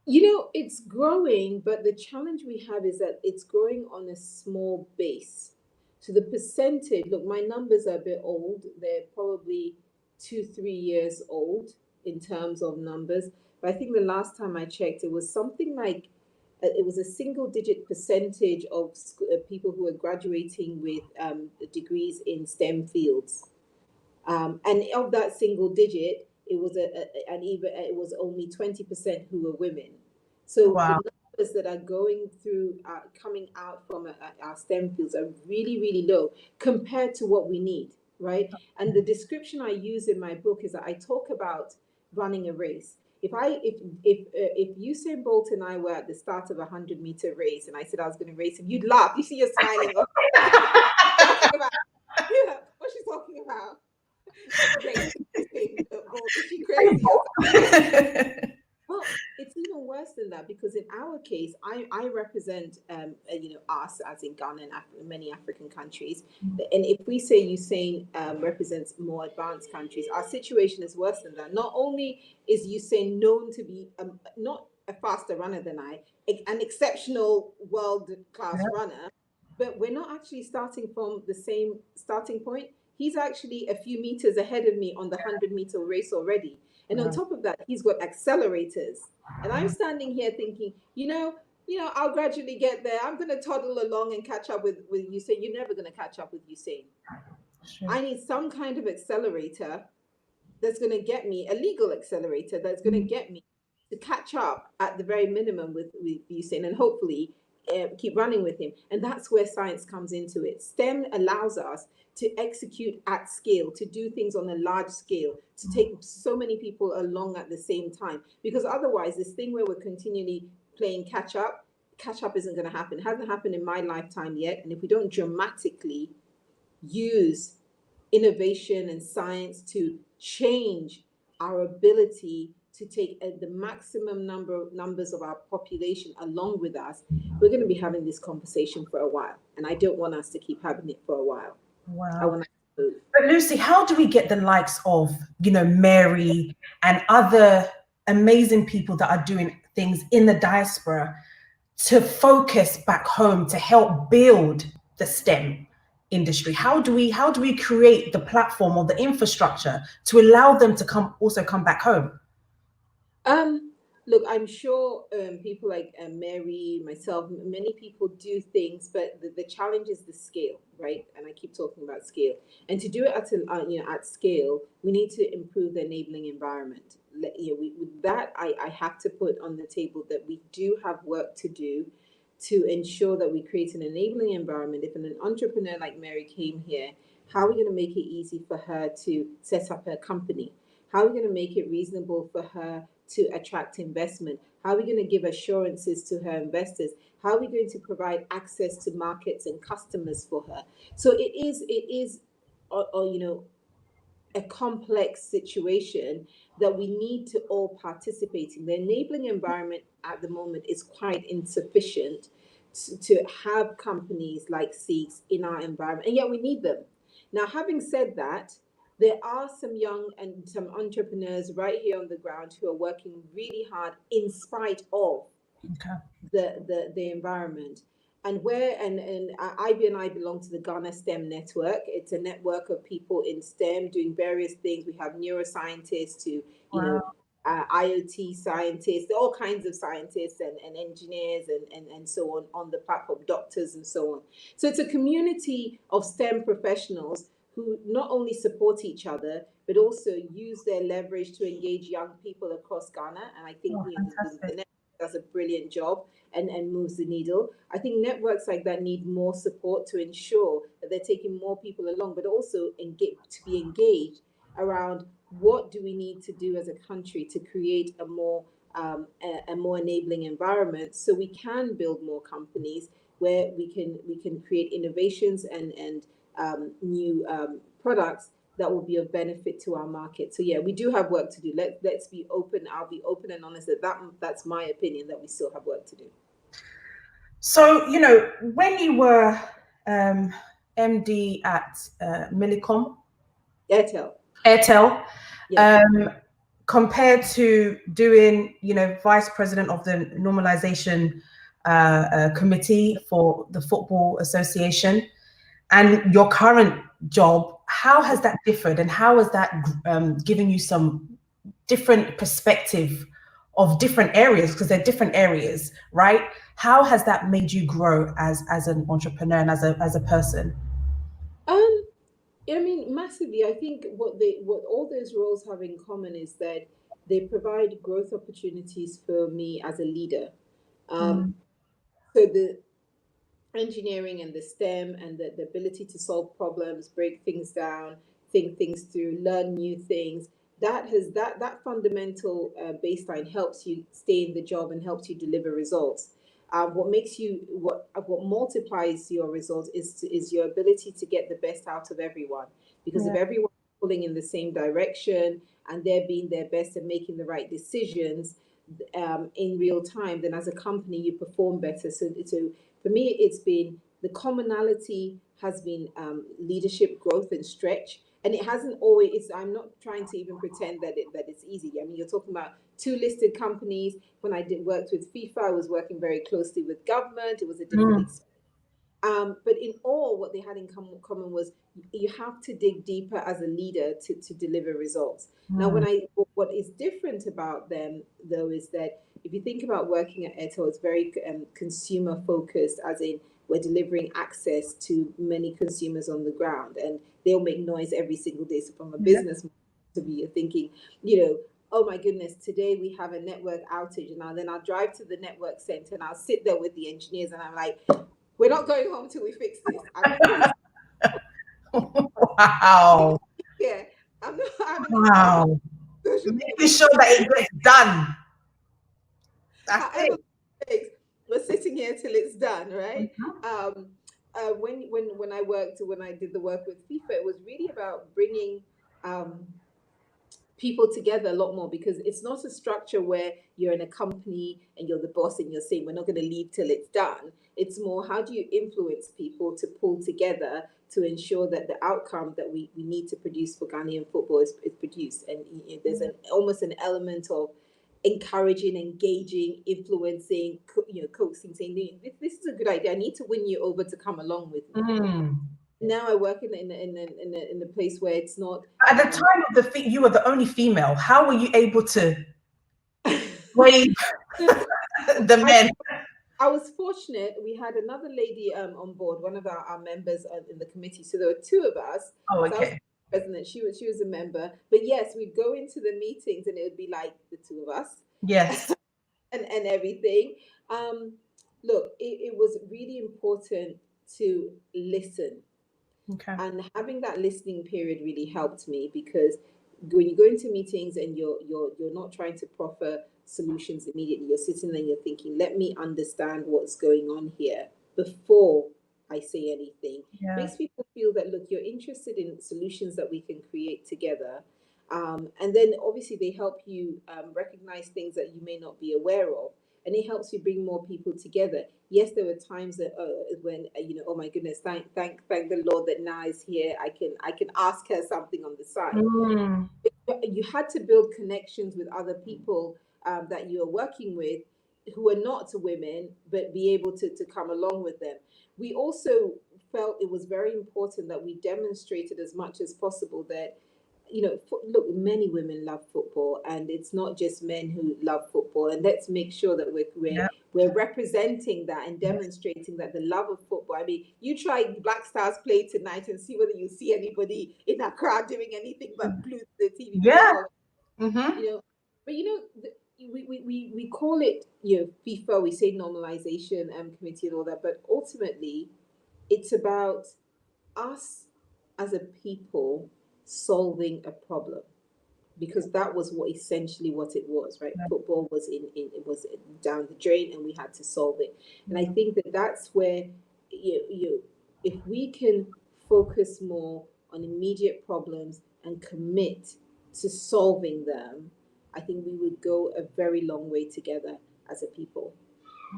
It's growing, but the challenge we have is that it's growing on a small base. So the percentage, look, my numbers are a bit old. They're probably 2, 3 years old in terms of numbers. But I think the last time I checked, it was something like it was a single digit percentage of people who are graduating with degrees in STEM fields. And of that single digit, it was and even it was only 20% who were women. So the Wow. numbers that are going through, coming out from our STEM fields are really, really low compared to what we need, right? And the description I use in my book is that I talk about running a race. If Usain Bolt and I were at the start of a 100-meter race, and I said I was going to race him, you'd laugh. You see, you're smiling. Talking about, yeah, what's she talking about? Is she crazy or something? Well, it's even worse than that because in our case, I represent us as in Ghana and many African countries, and if we say Usain represents more advanced countries, our situation is worse than that. Not only is Usain known to be not a faster runner than an exceptional world class runner, but we're not actually starting from the same starting point. He's actually a few meters ahead of me on the 100-meter race already. And on top of that, he's got accelerators. And I'm standing here thinking, I'll gradually get there. I'm going to toddle along and catch up with Usain. You're never going to catch up with Usain. Sure. I need some kind of accelerator that's going to get me, a legal accelerator that's going to get me to catch up at the very minimum with Usain. And hopefully, keep running with him. And that's where science comes into it. STEM allows us to execute at scale, to do things on a large scale, to take so many people along at the same time. Because otherwise, this thing where we're continually playing catch up isn't going to happen. It hasn't happened in my lifetime yet. And if we don't dramatically use innovation and science to change our ability to take the maximum numbers of our population along with us, we're going to be having this conversation for a while. And I don't want us to keep having it for a while. Wow. I want us to move. But Lucy, how do we get the likes of, Mary and other amazing people that are doing things in the diaspora to focus back home to help build the STEM industry? How do we create the platform or the infrastructure to allow them to come back home? Look, I'm sure people like Mary, myself, many people do things, but the challenge is the scale, right? And I keep talking about scale. And to do it at scale, we need to improve the enabling environment. With that, I have to put on the table that we do have work to do to ensure that we create an enabling environment. If an entrepreneur like Mary came here, how are we going to make it easy for her to set up her company? How are we going to make it reasonable for her to attract investment? How are we going to give assurances to her investors? How are we going to provide access to markets and customers for her? So it is a complex situation that we need to all participate in. The enabling environment at the moment is quite insufficient to have companies like Seeks in our environment, and yet we need them. Now, having said that, there are some young and some entrepreneurs right here on the ground who are working really hard in spite of the environment. And Ivy and I belong to the Ghana STEM network. It's a network of people in STEM doing various things. We have neuroscientists to, IoT scientists, all kinds of scientists and engineers and so on the platform, doctors and so on. So it's a community of STEM professionals who not only support each other, but also use their leverage to engage young people across Ghana. And I think the network does a brilliant job and moves the needle. I think networks like that need more support to ensure that they're taking more people along, but also to be engaged around what do we need to do as a country to create a more enabling environment so we can build more companies where we can create innovations and new products that will be of benefit to our market. So yeah, we do have work to do. Let's be open. I'll be open and honest that's my opinion, that we still have work to do. So, when you were MD at Millicom, Airtel, yeah. Compared to doing, vice president of the normalization committee for the Football Association and your current job, how has that differed, and how has that given you some different perspective of different areas, because they're different areas, right? How has that made you grow as an entrepreneur and as a person? I mean, massively. I think what all those roles have in common is that they provide growth opportunities for me as a leader. So the engineering and the STEM and the ability to solve problems, break things down, think things through, learn new things. That fundamental baseline helps you stay in the job and helps you deliver results. What multiplies your results is your ability to get the best out of everyone. Because if everyone's pulling in the same direction and they're being their best and making the right decisions in real time, then as a company you perform better. So for me, it's been the commonality has been leadership, growth, and stretch. And it hasn't always. I'm not trying to even pretend that it's easy. I mean, you're talking about 2 listed companies. When I worked with FIFA, I was working very closely with government. It was a different experience. But in all, what they had in common was you have to dig deeper as a leader to deliver results. Now, what is different about them, though, is that if you think about working at Airtel, it's very consumer focused, as in we're delivering access to many consumers on the ground, and they'll make noise every single day. So from a business point of view, you're thinking, oh my goodness, today we have a network outage. And then I'll drive to the network center and I'll sit there with the engineers and I'm like, we're not going home till we fix this. I'm fully Wow. yeah. I'm not having this Wow. social media. Making sure that it gets done. That's However, it. we're sitting here till it's done, right? Mhm. When when I did the work with FIFA, it was really about bringing um, people together a lot more, because it's not a structure where you're in a company and you're the boss and you're saying we're not going to leave till it's done. It's more, how do you influence people to pull together to ensure that the outcome that we need to produce for Ghanaian football is produced. And there's an almost an element of encouraging, engaging, influencing, coaxing, saying, this is a good idea. I need to win you over to come along with me. Mm. Now I work in a place where it's not. At the time of you were the only female. How were you able to brave the men? I was fortunate. We had another lady on board, one of our members in the committee. So there were two of us. Oh, So I was okay. president. She was a member. But yes, we'd go into the meetings and it would be like the two of us Yes. and everything. Um, Look, it was really important to listen, Okay. and having that listening period really helped me, because when you go into meetings and you're not trying to proffer solutions immediately, you're sitting there and you're thinking, let me understand what's going on here before I say anything. Yeah. Makes people feel that, look, you're interested in solutions that we can create together. And then obviously they help you recognize things that you may not be aware of, and it helps you bring more people together. Yes, there were times that when oh my goodness, thank the Lord that Na is here. I can ask her something on the side. Mm. You had to build connections with other people that you are working with, who are not women, but be able to come along with them. We also felt it was very important that we demonstrated as much as possible that, look, many women love football, and it's not just men who love football. And let's make sure that Yeah. we're representing that and demonstrating that the love of football. I mean, you try Black Stars play tonight and see whether you see anybody in that crowd doing anything but glued to the TV playing Yeah. golf. Mm-hmm. But we call it, FIFA. We say normalization committee and all that, but ultimately, it's about us as a people solving a problem, because that was what it was, right? Football was it was down the drain and we had to solve it. And I think that that's where if we can focus more on immediate problems and commit to solving them, I think we would go a very long way together as a people.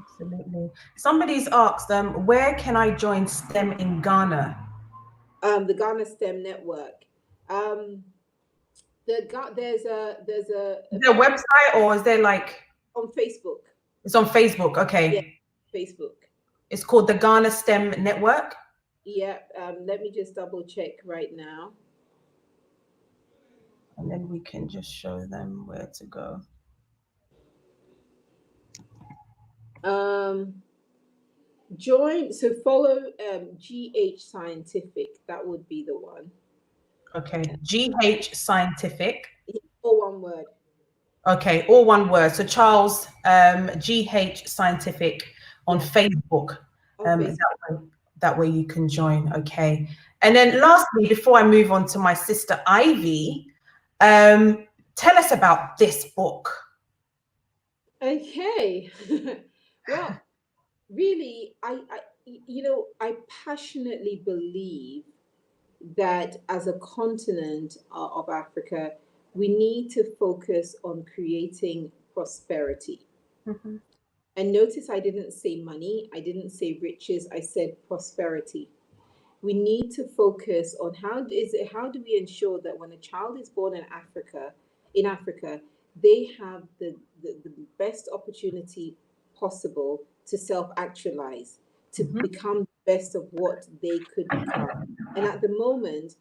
Absolutely. Somebody's asked, where can I join STEM in Ghana? The Ghana STEM Network. Um, Is there a website, or is there like, on Facebook. it's on Facebook? Yeah, Okay. Facebook. It's called the Ghana STEM Network. Yeah. Let me just double check right now. And then we can just show them where to go. Follow GH Scientific. That would be the one. Okay. GH Scientific. All one word. Okay, all one word. So Charles, GH Scientific on Facebook. Facebook. That way you can join. Okay. And then lastly, before I move on to my sister Ivy, tell us about this book. Okay. Well, really, I passionately believe that as a continent of Africa, we need to focus on creating prosperity. Mm-hmm. And notice I didn't say money, I didn't say riches, I said prosperity. We need to focus on how do we ensure that when a child is born in Africa, they have the best opportunity possible to self-actualize, to Mm-hmm. become the best of what they could become. And at the moment,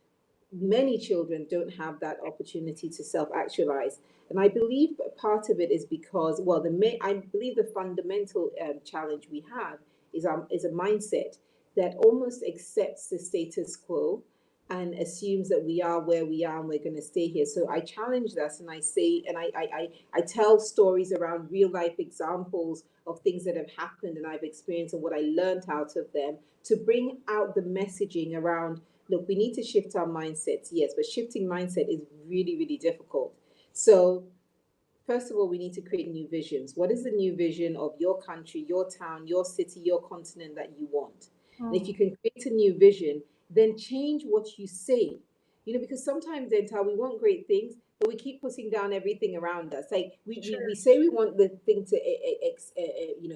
many children don't have that opportunity to self-actualize. And I believe part of it is because, well, I believe the fundamental challenge we have is a mindset that almost accepts the status quo, and assumes that we are where we are and we're going to stay here. So I challenge that, and I say, and I tell stories around real life examples of things that have happened and I've experienced and what I learned out of them, to bring out the messaging around, look, we need to shift our mindsets, yes, but shifting mindset is really, really difficult. So first of all, we need to create new visions. What is the new vision of your country, your town, your city, your continent that you want? And if you can create a new vision, then change what you say. You know, because sometimes, Dental, we want great things, but we keep putting down everything around us. Like we say we want the thing to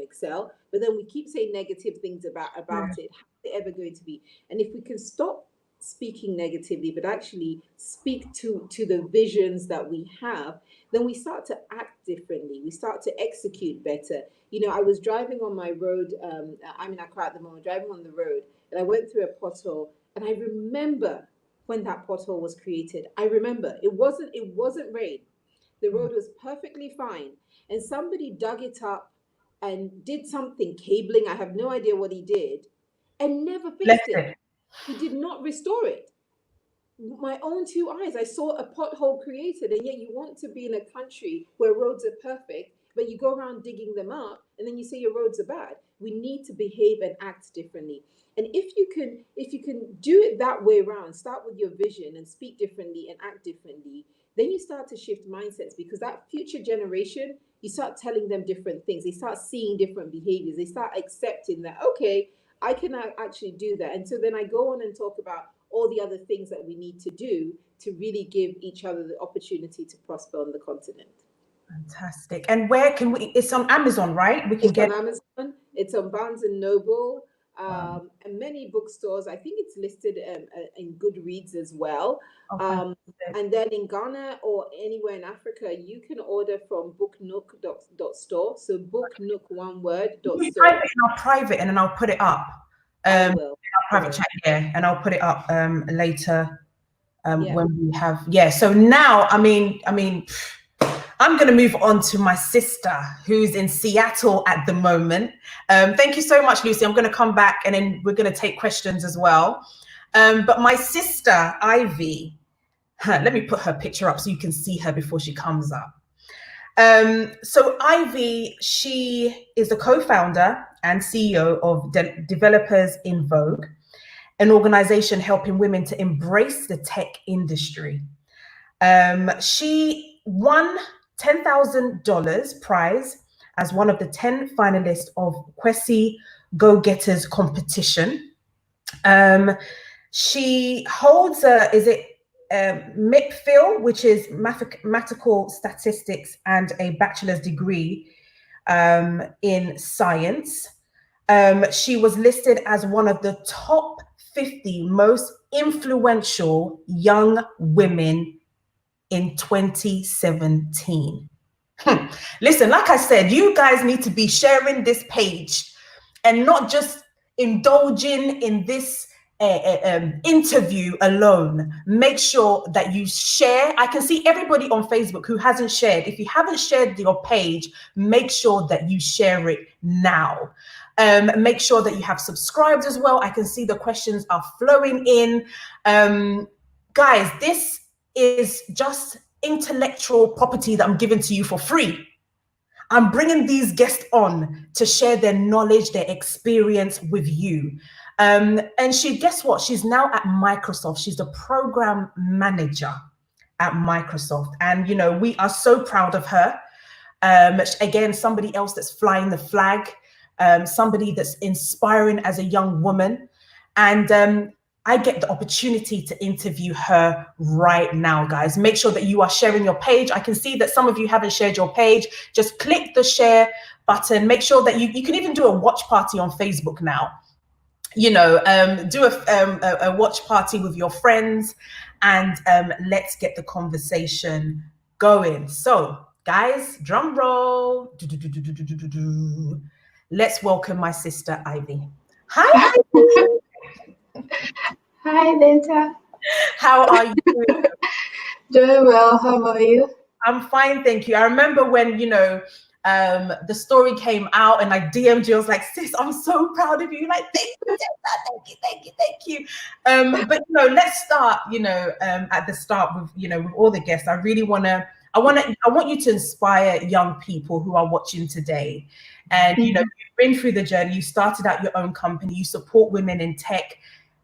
excel, but then we keep saying negative things about it. How is it ever going to be? And if we can stop speaking negatively, but actually speak to the visions that we have, then we start to act differently. We start to execute better. You know, I was driving on my road. I'm in Accra at the moment, driving on the road, and I went through a pothole. And I remember when that pothole was created. I remember it wasn't rain. The road was perfectly fine, and somebody dug it up and did something, cabling. I have no idea what he did, and never Left fixed it. it. He did not restore it. My own two eyes, I saw a pothole created, and yet you want to be in a country where roads are perfect, but you go around digging them up, and then you say your roads are bad. We need to behave and act differently. And if you can do it that way around, start with your vision and speak differently and act differently, then you start to shift mindsets, because that future generation, you start telling them different things. They start seeing different behaviors. They start accepting that, okay, I can actually do that. And so then I go on and talk about all the other things that we need to do to really give each other the opportunity to prosper on the continent. Fantastic. And where can we? It's on Amazon, right? We can It's get. on Amazon, it's on Barnes and Noble, Wow. and many bookstores. I think it's listed in Goodreads as well. Oh, fantastic. And then in Ghana or anywhere in Africa, you can order from booknook.store. So booknook, one word, Can dot you type store. it in our private and then I'll put it up. I In will. our I private will. chat, yeah, and I'll put it up later Yeah. when we have, yeah. So now, I'm going to move on to my sister who's in Seattle at the moment. Thank you so much, Lucy. I'm going to come back and then we're going to take questions as well. But my sister, Ivy, let me put her picture up so you can see her before she comes up. So Ivy, she is the co-founder and CEO of Developers in Vogue, an organization helping women to embrace the tech industry. She won $10,000 prize as one of the 10 finalists of Kwesi Go Getters competition. She holds MIPFil, which is mathematical statistics, and a bachelor's degree in science. She was listed as one of the top 50 most influential young women in 2017. Listen, like I said, you guys need to be sharing this page and not just indulging in this interview alone. Make sure that you share. I can see everybody on Facebook who hasn't shared. If you haven't shared your page, make sure that you share it now. Make sure that you have subscribed as well. I can see the questions are flowing in. Guys, this is just intellectual property that I'm giving to you for free. I'm bringing these guests on to share their knowledge, their experience with you. And guess what? She's now at Microsoft. She's the program manager at Microsoft. And, we are so proud of her. Again, somebody else that's flying the flag, somebody that's inspiring as a young woman. And I get the opportunity to interview her right now, guys. Make sure that you are sharing your page. I can see that some of you haven't shared your page. Just click the share button. Make sure that you can even do a watch party on Facebook now. Do a watch party with your friends, and let's get the conversation going. So, guys, drum roll. Let's welcome my sister, Ivy. Hi, Ivy. Hi, Lenta. How are you? Doing well. How about you? I'm fine, thank you. I remember when, The story came out and I DM'd you. I was like, sis, I'm so proud of you. Like, thank you, thank you. But let's start, at the start with, with all the guests. I want you to inspire young people who are watching today. And you've been through the journey. You started out your own company. You support women in tech.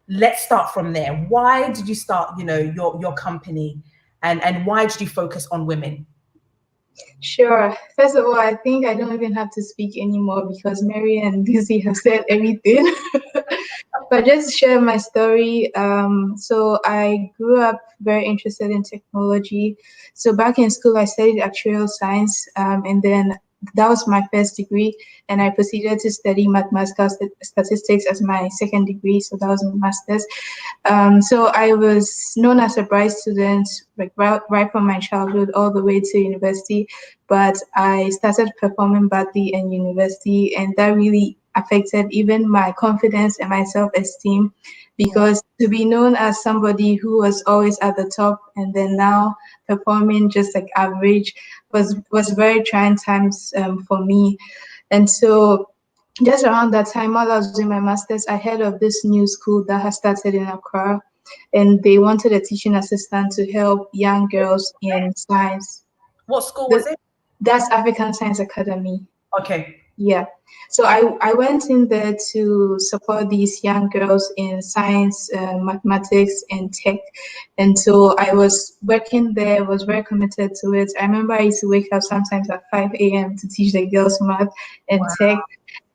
Let's start from there. Why did you start, your company, and why did you focus on women? Sure. First of all, I think I don't even have to speak anymore because Mary and Lizzie have said everything. But just share my story. So I grew up very interested in technology. So back in school, I studied actuarial science, and then that was my first degree. And I proceeded to study mathematical statistics as my second degree. So that was my master's. So I was known as a bright student, like right from my childhood all the way to university. But I started performing badly in university, and that really affected even my confidence and my self-esteem, because to be known as somebody who was always at the top and then now performing just like average was very trying times for me. And so just around that time, while I was doing my master's, I heard of this new school that has started in Accra, and they wanted a teaching assistant to help young girls in science. What school was it? That's African Science Academy. Okay. Yeah. So I went in there to support these young girls in science, mathematics, and tech. And so I was working there, was very committed to it. I remember I used to wake up sometimes at 5 a.m. to teach the girls math and tech.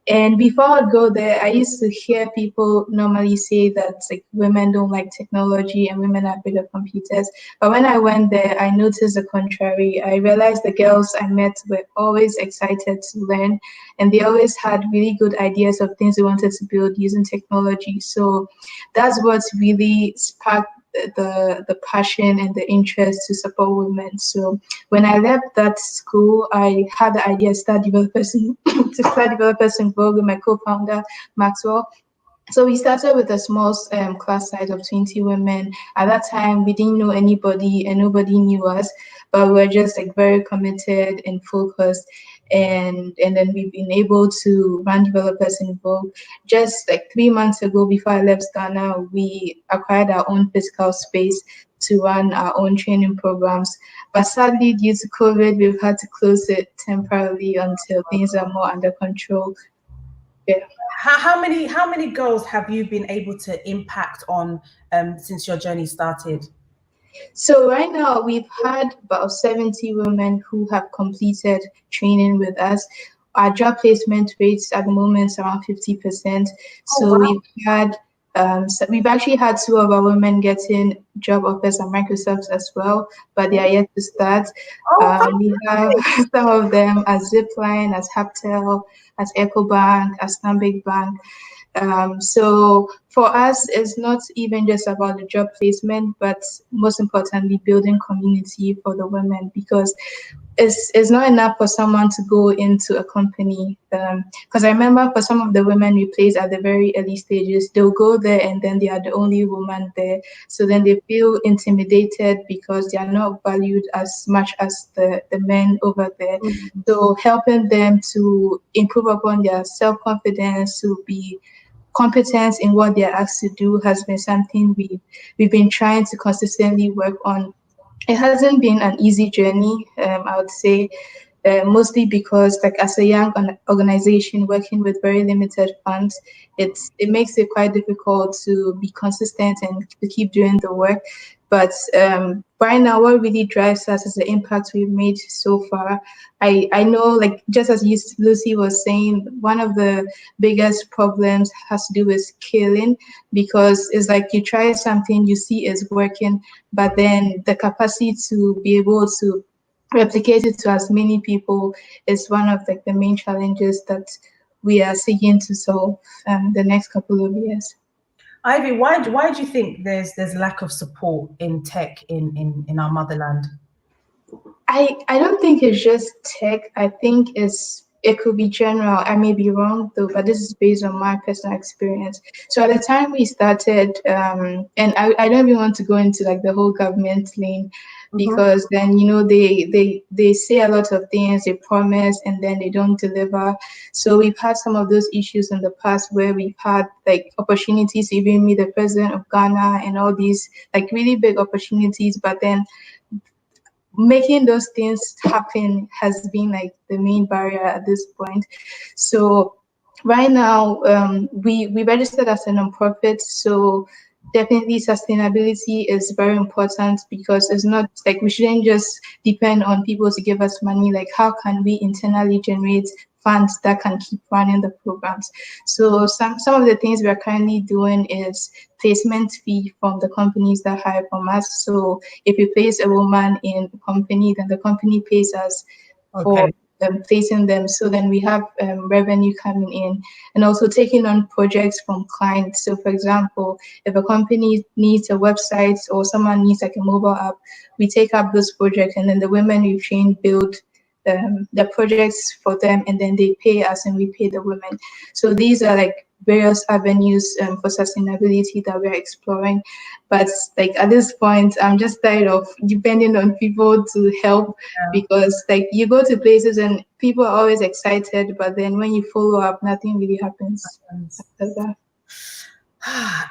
And before I'd go there, I used to hear people normally say that like women don't like technology and women are afraid of computers. But when I went there, I noticed the contrary. I realized the girls I met were always excited to learn, and they always had really good ideas of things they wanted to build using technology. So that's what really sparked the passion and the interest to support women. So when I left that school, I had the idea to start developing in Vogue with my co-founder Maxwell. So we started with a small class size of 20 women. At that time, we didn't know anybody and nobody knew us, but we were just like very committed and focused. And then we've been able to run Developers in Vogue. Just like 3 months ago, before I left Ghana, we acquired our own physical space to run our own training programs. But sadly, due to COVID, we've had to close it temporarily until things are more under control. Yeah. How many girls have you been able to impact on since your journey started? So right now we've had about 70 women who have completed training with us. Our job placement rates at the moment is around 50%. So wow. we've actually had 2 of our women getting job offers at Microsoft as well, but they are yet to start. We have some of them at Zipline, as Haptel, as EcoBank, as Stanbic Bank. So for us, it's not even just about the job placement, but most importantly, building community for the women, because it's not enough for someone to go into a company. Because I remember for some of the women we placed at the very early stages, they'll go there and then they are the only woman there. So then they feel intimidated because they are not valued as much as the men over there. Mm-hmm. So helping them to improve upon their self-confidence, to be competence in what they're asked to do has been something we've been trying to consistently work on. It hasn't been an easy journey, I would say, mostly because like as a young organization working with very limited funds, it makes it quite difficult to be consistent and to keep doing the work. But right now, what really drives us is the impact we've made so far. I know, like, just as Lucy was saying, one of the biggest problems has to do with scaling, because it's like you try something, you see it's working, but then the capacity to be able to replicate it to as many people is one of like the main challenges that we are seeking to solve the next couple of years. Ivy, why do you think there's lack of support in tech in our motherland? I don't think it's just tech. I think it's it could be general. I may be wrong though, but this is based on my personal experience. So at the time we started, and I don't even want to go into like the whole government lane, because then they say a lot of things, they promise and then they don't deliver. So we've had some of those issues in the past where we've had like opportunities to even meet the president of Ghana and all these like really big opportunities, but then making those things happen has been like the main barrier at this point. So right now, we registered as a nonprofit, so definitely sustainability is very important, because it's not like we shouldn't just depend on people to give us money. Like, how can we internally generate funds that can keep running the programs? So some of the things we are currently doing is placement fee from the companies that hire from us. So if you place a woman in a company, then the company pays us for placing them. So then we have revenue coming in, and also taking on projects from clients. So for example, if a company needs a website or someone needs like a mobile app, we take up this project, and then the women we've trained build the projects for them, and then they pay us and we pay the women. So these are like various avenues for sustainability that we're exploring. But like at this point, I'm just tired of depending on people to help, because like you go to places and people are always excited, but then when you follow up, nothing really happens after that.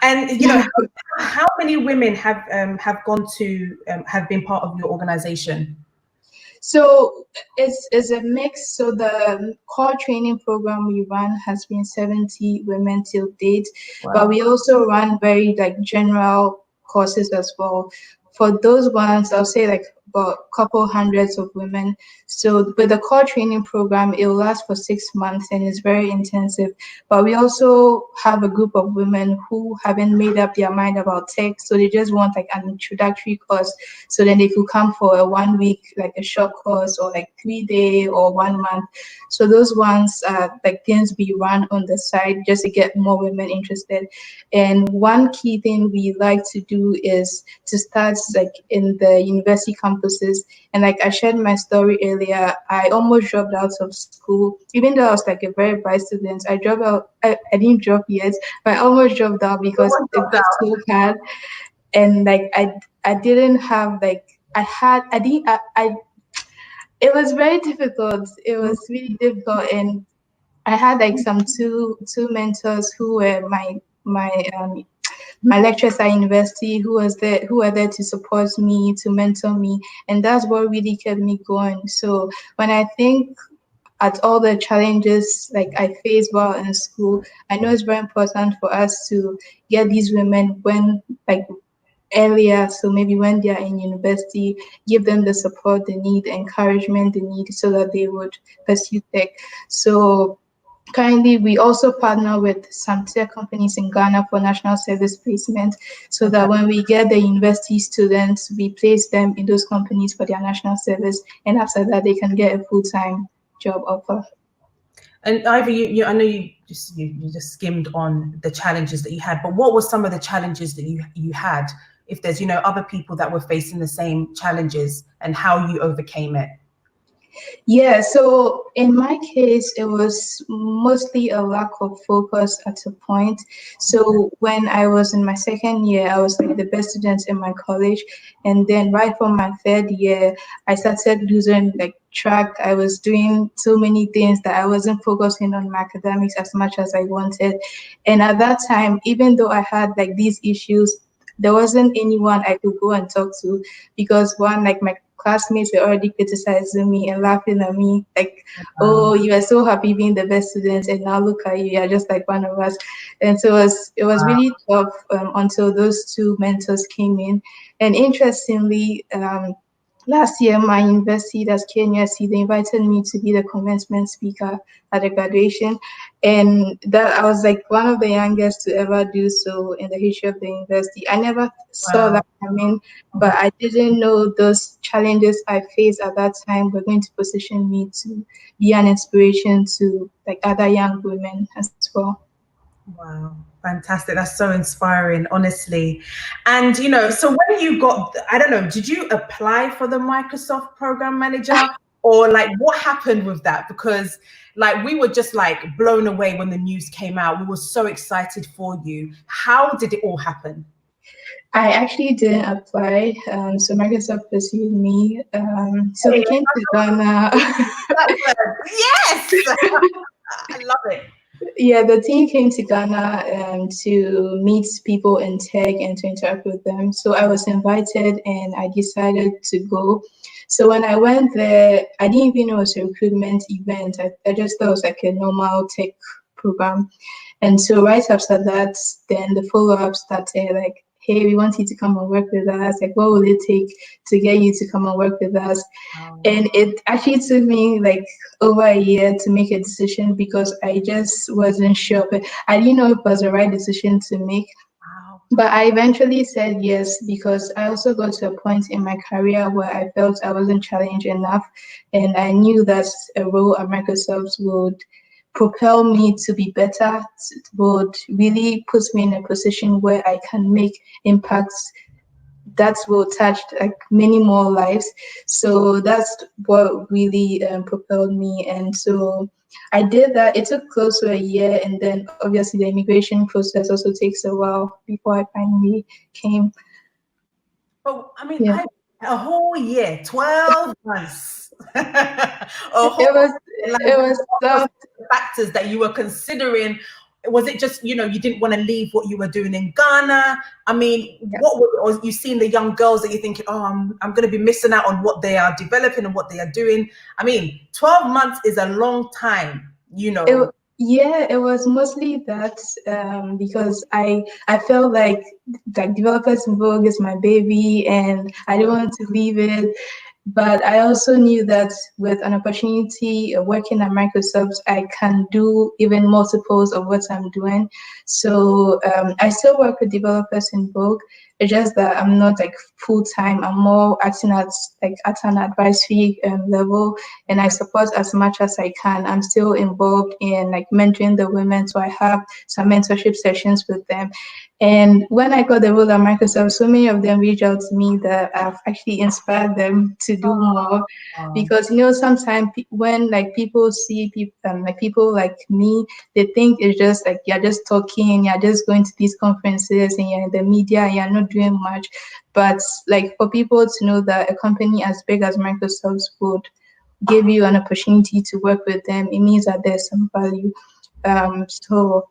And how many women have gone to have been part of your organization? So it's a mix. So the core training program we run has been 70 women till date, but we also run very like general courses as well. For those ones, I'll say like about a couple hundreds of women. So with the core training program, it will last for 6 months and it's very intensive. But we also have a group of women who haven't made up their mind about tech, so they just want like an introductory course. So then they could come for a 1 week, like a short course, or like 3 day or 1 month. So those ones are like things we run on the side just to get more women interested. And one key thing we like to do is to start like in the university campuses. And like I shared my story earlier, I almost dropped out of school, even though I was like a very bright student. I dropped out. I didn't drop yet, but I almost dropped out because it was so hard. And like I didn't have like I didn't I it was very difficult. It was really difficult, and I had like some two mentors who were my lecturers at university, who were there to support me, to mentor me, and that's what really kept me going. So when I think at all the challenges like I faced while in school, I know it's very important for us to get these women when like earlier, so maybe when they are in university, give them the support they need, the encouragement they need, so that they would pursue tech. So currently, we also partner with some tech companies in Ghana for national service placement, so that when we get the university students, we place them in those companies for their national service, and after that, they can get a full-time job offer. And Ivy, I know you just skimmed on the challenges that you had, but what were some of the challenges that you had? If there's other people that were facing the same challenges, and how you overcame it. Yeah, so in my case, it was mostly a lack of focus at a point. So when I was in my second year, I was like the best student in my college. And then right from my third year, I started losing like track. I was doing so many things that I wasn't focusing on my academics as much as I wanted. And at that time, even though I had like these issues, there wasn't anyone I could go and talk to, because one, like my classmates were already criticizing me and laughing at me, like, oh, you are so happy being the best student, and now look at you, you're just like one of us. And so it was really tough until those two mentors came in. And interestingly, last year, my university, that's KNUST, they invited me to be the commencement speaker at the graduation. And that I was like one of the youngest to ever do so in the history of the university. I never saw that coming, but I didn't know those challenges I faced at that time were going to position me to be an inspiration to like other young women as well. Wow, fantastic. That's so inspiring, honestly. And, so when you got, I don't know, did you apply for the Microsoft program manager, or like what happened with that? Because like we were just like blown away when the news came out. We were so excited for you. How did it all happen? I actually didn't apply, so Microsoft pursued me. So we came to Ghana. Yes, I love it. Yeah, the team came to Ghana to meet people in tech and to interact with them. So I was invited and I decided to go. So when I went there, I didn't even know it was a recruitment event. I just thought it was like a normal tech program. And so right after that, then the follow-up started like, hey, we want you to come and work with us. Like, what will it take to get you to come and work with us? And it actually took me like over a year to make a decision because I just wasn't sure. But I didn't know if it was the right decision to make. But I eventually said yes because I also got to a point in my career where I felt I wasn't challenged enough. And I knew that a role at Microsoft would propel me to be better, would really put me in a position where I can make impacts that will touch like many more lives. So that's what really propelled me. And so I did that. It took close to a year, and then obviously the immigration process also takes a while before I finally came. But I mean, Yeah. a whole year, 12 months. It was tough. Factors that you were considering. Was it just, you didn't want to leave what you were doing in Ghana? I mean, what were you seeing the young girls that you're thinking, oh, I'm going to be missing out on what they are developing and what they are doing? I mean, 12 months is a long time, It was mostly that because I felt like Developers in Vogue is my baby and I didn't want to leave it. But I also knew that with an opportunity of working at Microsoft, I can do even multiples of what I'm doing. So I still work with Developers in Vogue. It's just that I'm not like full time. I'm more acting at an advisory level, and I support as much as I can. I'm still involved in like mentoring the women, so I have some mentorship sessions with them. And when I got the role at Microsoft, so many of them reached out to me that I've actually inspired them to do more. Because sometimes when like people see people like people like me, they think it's just like you're just talking, you're just going to these conferences and you're in the media and you're not doing much. But like for people to know that a company as big as Microsoft would give you an opportunity to work with them, it means that there's some value. So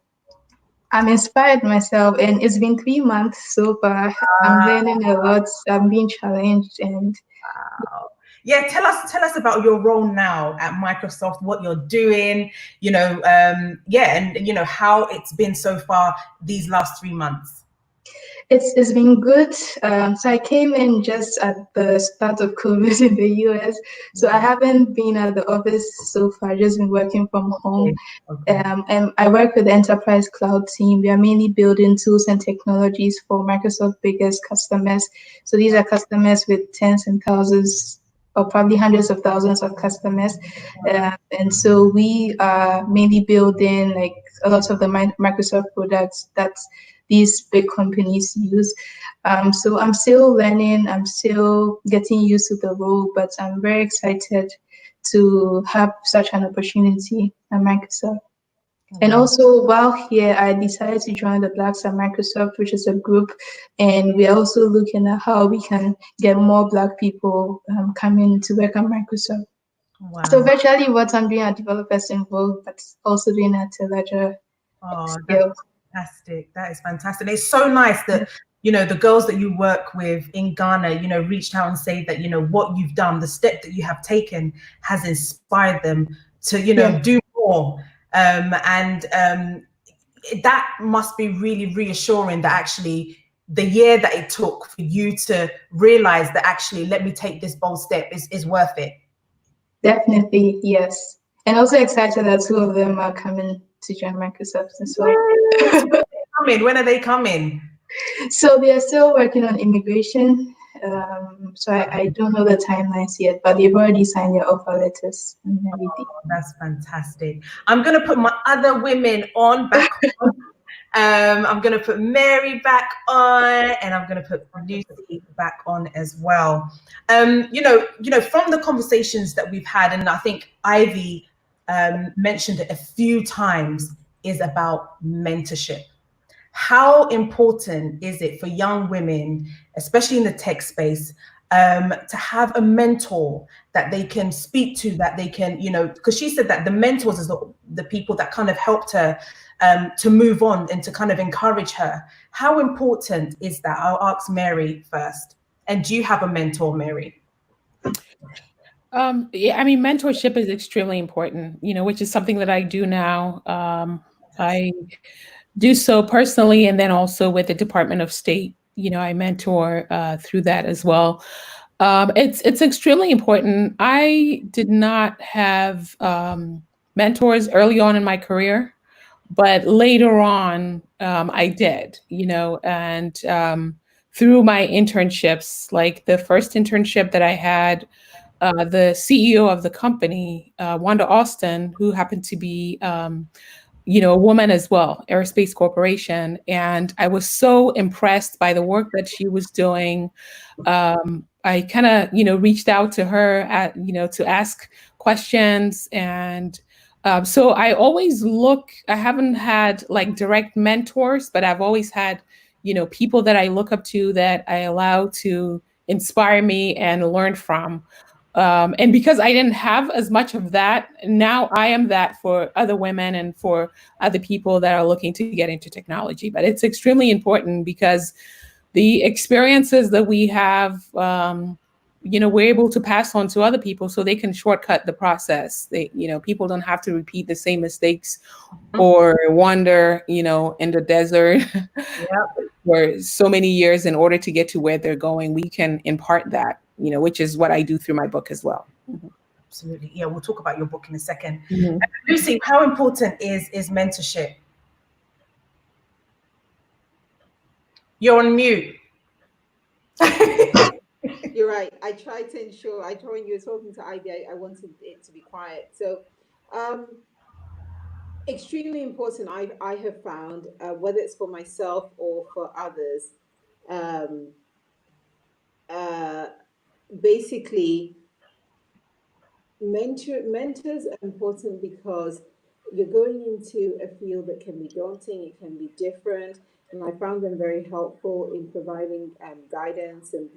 I'm inspired myself, and it's been 3 months so far. I'm learning a lot. I'm being challenged, and yeah. Tell us about your role now at Microsoft, what you're doing, and how it's been so far these last 3 months. It's been good. So I came in just at the start of COVID in the US. So I haven't been at the office so far, just been working from home. Okay. And I work with the enterprise cloud team. We are mainly building tools and technologies for Microsoft's biggest customers. So these are customers with tens and thousands or probably hundreds of thousands of customers. And so we are mainly building like a lot of the Microsoft products that these big companies use. So I'm still learning, I'm still getting used to the role, but I'm very excited to have such an opportunity at Microsoft. And also while here, I decided to join the Blacks at Microsoft, which is a group, and we're also looking at how we can get more Black people coming to work at Microsoft. Wow. So virtually what I'm doing at Developers in Vogue, but also doing at a larger scale. Fantastic. That is fantastic. It's so nice that, the girls that you work with in Ghana, reached out and say that, what you've done, the step that you have taken has inspired them to, do more. That must be really reassuring that actually the year that it took for you to realize that actually, let me take this bold step is worth it. Definitely, yes. And also excited that 2 of them are coming to join Microsoft as well. When are they coming? So they are still working on immigration. So I don't know the timelines yet, but they've already signed their offer letters and everything. That's fantastic. I'm going to put my other women back on. I'm going to put Mary back on, and I'm going to put Lucy back on as well. From the conversations that we've had, and I think Ivy mentioned it a few times, is about mentorship. How important is it for young women, especially in the tech space, to have a mentor that they can speak to, that they can, because she said that the mentors is the people that kind of helped her to move on and to kind of encourage her. How important is that? I'll ask Mary first. And do you have a mentor, Mary? Yeah, I mean, mentorship is extremely important, which is something that I do now. I do so personally, and then also with the Department of State. I mentor through that as well. It's extremely important. I did not have mentors early on in my career, but later on, I did. And through my internships, like the first internship that I had, the CEO of the company, Wanda Austin, who happened to be a woman as well, Aerospace Corporation. And I was so impressed by the work that she was doing. I kind of, reached out to her to ask questions. And so I always I haven't had like direct mentors, but I've always had, people that I look up to, that I allow to inspire me and learn from. And because I didn't have as much of that, now I am that for other women and for other people that are looking to get into technology. But it's extremely important because the experiences that we have, we're able to pass on to other people so they can shortcut the process. People don't have to repeat the same mistakes or wander, in the desert for so many years in order to get to where they're going. We can impart that, which is what I do through my book as well. Mm-hmm. Absolutely. Yeah, we'll talk about your book in a second. Mm-hmm. Lucy, how important is mentorship? You're on mute. You're right. I tried to ensure, when you were talking to Ivy, I wanted it to be quiet. So, extremely important, I have found, whether it's for myself or for others, basically, mentors are important because you're going into a field that can be daunting, it can be different, and I found them very helpful in providing guidance and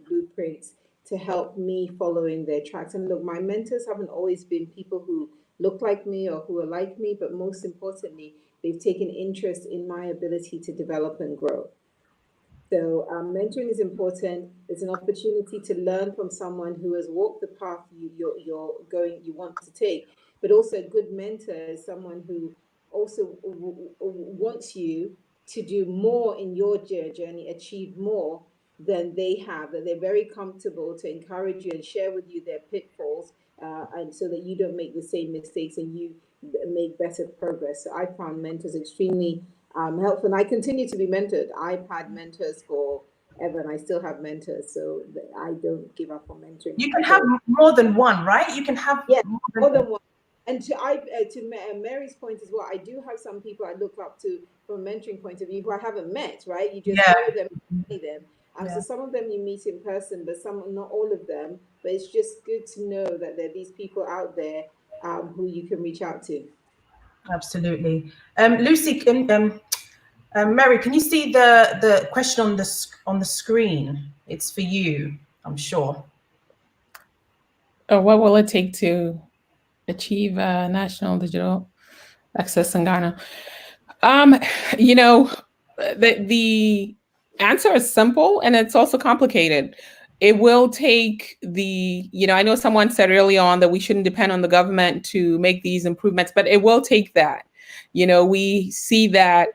blueprints to help me following their tracks. And look, my mentors haven't always been people who look like me or who are like me, but most importantly, they've taken interest in my ability to develop and grow. So mentoring is important. It's an opportunity to learn from someone who has walked the path you want to take. But also, a good mentor is someone who also wants you to do more in your journey, achieve more than they have. That they're very comfortable to encourage you and share with you their pitfalls, and so that you don't make the same mistakes and you make better progress. So I found mentors extremely helpful. And I continue to be mentored. I've had mentors forever, and I still have mentors, so I don't give up on mentoring. You can have more than one, right? You can have more than one. And to Mary's point as well, I do have some people I look up to from a mentoring point of view who I haven't met, right? You just follow them, see them. So some of them you meet in person, but not all of them. But it's just good to know that there are these people out there who you can reach out to. Absolutely. Lucy, Mary, can you see the question on the screen? It's for you, I'm sure. What will it take to achieve national digital access in Ghana? The answer is simple, and it's also complicated. It will take I know someone said early on that we shouldn't depend on the government to make these improvements, but it will take that. We see that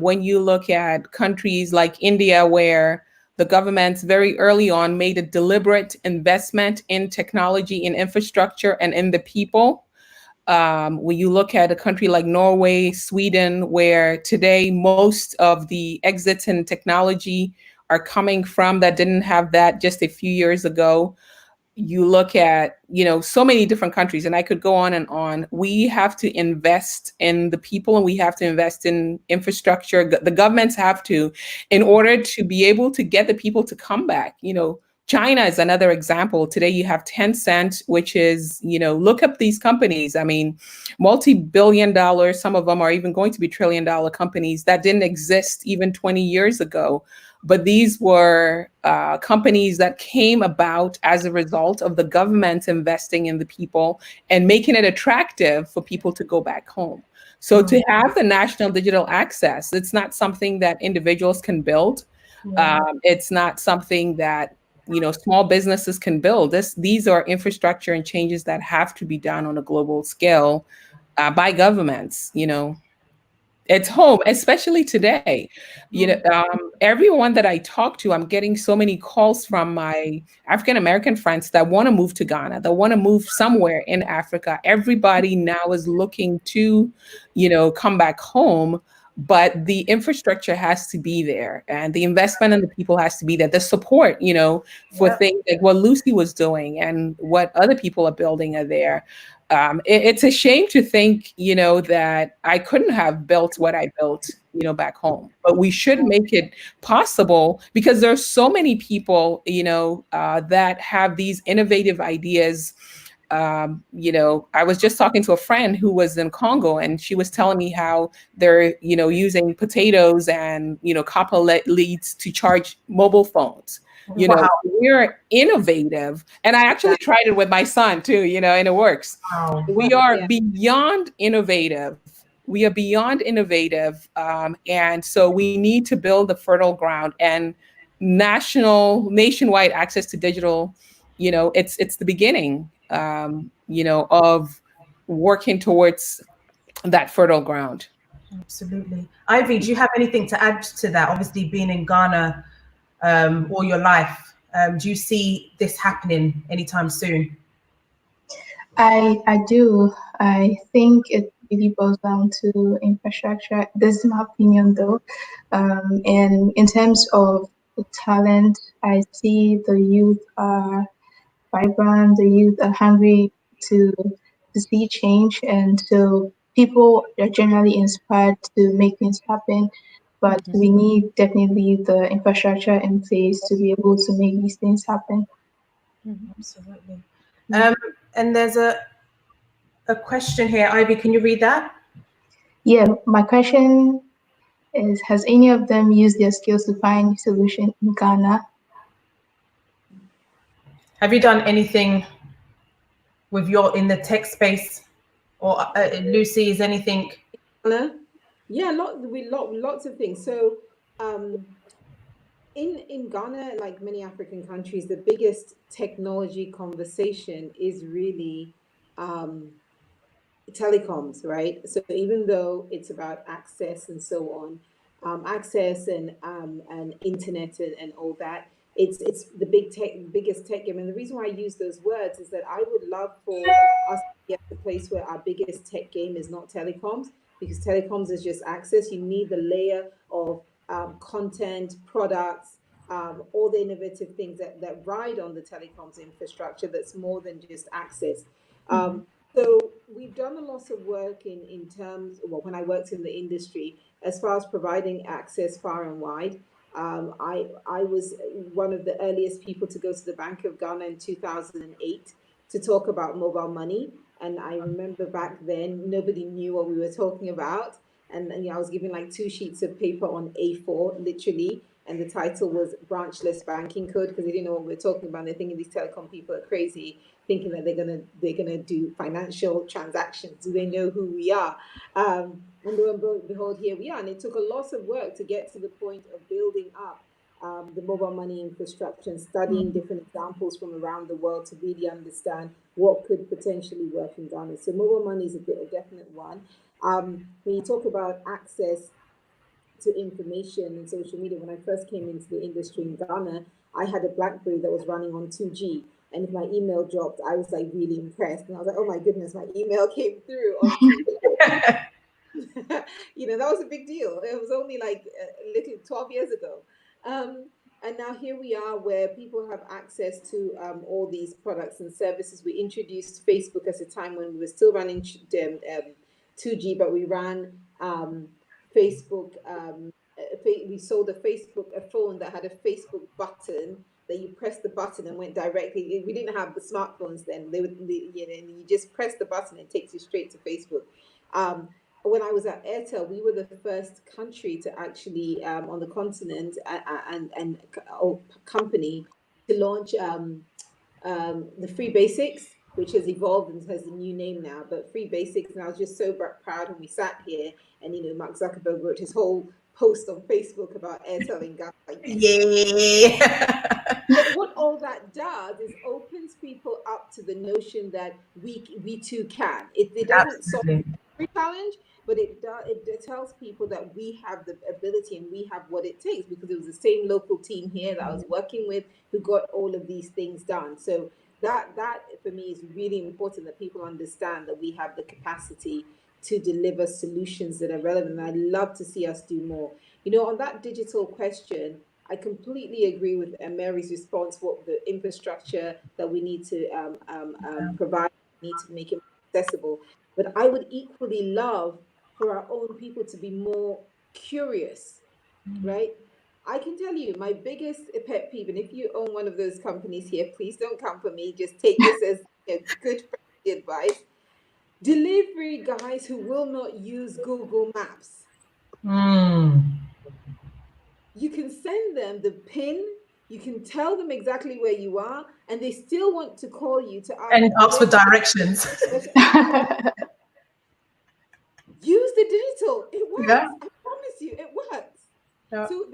when you look at countries like India, where the governments very early on made a deliberate investment in technology, in infrastructure, and in the people. When you look at a country like Norway, Sweden, where today most of the exits in technology are coming from that didn't have that just a few years ago. you look at, so many different countries, and I could go on and on. We have to invest in the people, and we have to invest in infrastructure. The governments have to, in order to be able to get the people to come back. China is another example. Today you have Tencent, which is, look up these companies. I mean, multi-billion dollars, some of them are even going to be trillion-dollar companies that didn't exist even 20 years ago. But these were companies that came about as a result of the government investing in the people and making it attractive for people to go back home. So to have the national digital access, it's not something that individuals can build. It's not something that small businesses can build. These are infrastructure and changes that have to be done on a global scale by governments. It's home, especially today. Everyone that I talk to, I'm getting so many calls from my African American friends that want to move to Ghana, that want to move somewhere in Africa. Everybody now is looking to, come back home, but the infrastructure has to be there, and the investment in the people has to be there. The support, for things like what Lucy was doing and what other people are building are there. It's a shame to think, that I couldn't have built what I built, back home. But we should make it possible, because there are so many people, that have these innovative ideas. I was just talking to a friend who was in Congo, and she was telling me how they're, using potatoes and, copper leads to charge mobile phones. We're innovative. And I actually tried it with my son too, and it works. We are beyond innovative. We are beyond innovative. And so we need to build the fertile ground, and nationwide access to digital, it's the beginning, of working towards that fertile ground. Absolutely. Ivy, do you have anything to add to that? Obviously, being in Ghana all your life, do you see this happening anytime soon? I do. I think it really boils down to infrastructure. This is my opinion, though. And in terms of the talent, I see the youth are vibrant. The youth are hungry to see change, and so people are generally inspired to make things happen. But we need definitely the infrastructure in place to be able to make these things happen. Absolutely. And there's a question here. Ivy, can you read that? Yeah, my question is, has any of them used their skills to find a solution in Ghana? Have you done anything with in the tech space, or Lucy, is anything? Yeah, lots of things. So in Ghana, like many African countries, the biggest technology conversation is really telecoms, right? So even though it's about access and so on, access and internet and all that, it's the biggest tech game. And the reason why I use those words is that I would love for us to get to the place where our biggest tech game is not telecoms, because telecoms is just access. You need the layer of content, products, all the innovative things that ride on the telecoms infrastructure that's more than just access. So we've done a lot of work in terms, well, when I worked in the industry, as far as providing access far and wide. I was one of the earliest people to go to the Bank of Ghana in 2008 to talk about mobile money. And I remember back then, nobody knew what we were talking about. And I was given like 2 sheets of paper on A4, literally. And the title was Branchless Banking Code, because they didn't know what we were talking about. They're thinking these telecom people are crazy, thinking that they're gonna do financial transactions. Do they know who we are? And lo and behold, here we are. And it took a lot of work to get to the point of building up the mobile money infrastructure and studying different examples from around the world to really understand what could potentially work in Ghana. So mobile money is a definite one. When you talk about access to information and social media, when I first came into the industry in Ghana, I had a BlackBerry that was running on 2G. And if my email dropped, I was like really impressed. And I was like, oh my goodness, my email came through on 2G. That was a big deal. It was only like a little 12 years ago. And now here we are where people have access to all these products and services. We introduced Facebook at a time when we were still running 2G, but we ran Facebook. We sold a phone that had a Facebook button that you press the button and went directly. We didn't have the smartphones then. And you just press the button and it takes you straight to Facebook. When I was at Airtel, we were the first country to actually on the continent and company to launch the Free Basics, which has evolved and has a new name now. But Free Basics, and I was just so proud when we sat here and Mark Zuckerberg wrote his whole post on Facebook about Airtel in Ghana. Yeah. But what all that does is opens people up to the notion that we too can. It doesn't solve every challenge, but it tells people that we have the ability and we have what it takes, because it was the same local team here that I was working with who got all of these things done. So that for me is really important, that people understand that we have the capacity to deliver solutions that are relevant. And I'd love to see us do more. On that digital question, I completely agree with Mary's response. What the infrastructure that we need to provide, we need to make it accessible. But I would equally love for our own people to be more curious, right? I can tell you my biggest pet peeve, and if you own one of those companies here, please don't come for me. Just take this as good friendly advice. Delivery guys who will not use Google Maps. You can send them the pin, you can tell them exactly where you are, and they still want to call you to ask for directions. Use the digital. It works. Yeah. I promise you, it works. Yeah. So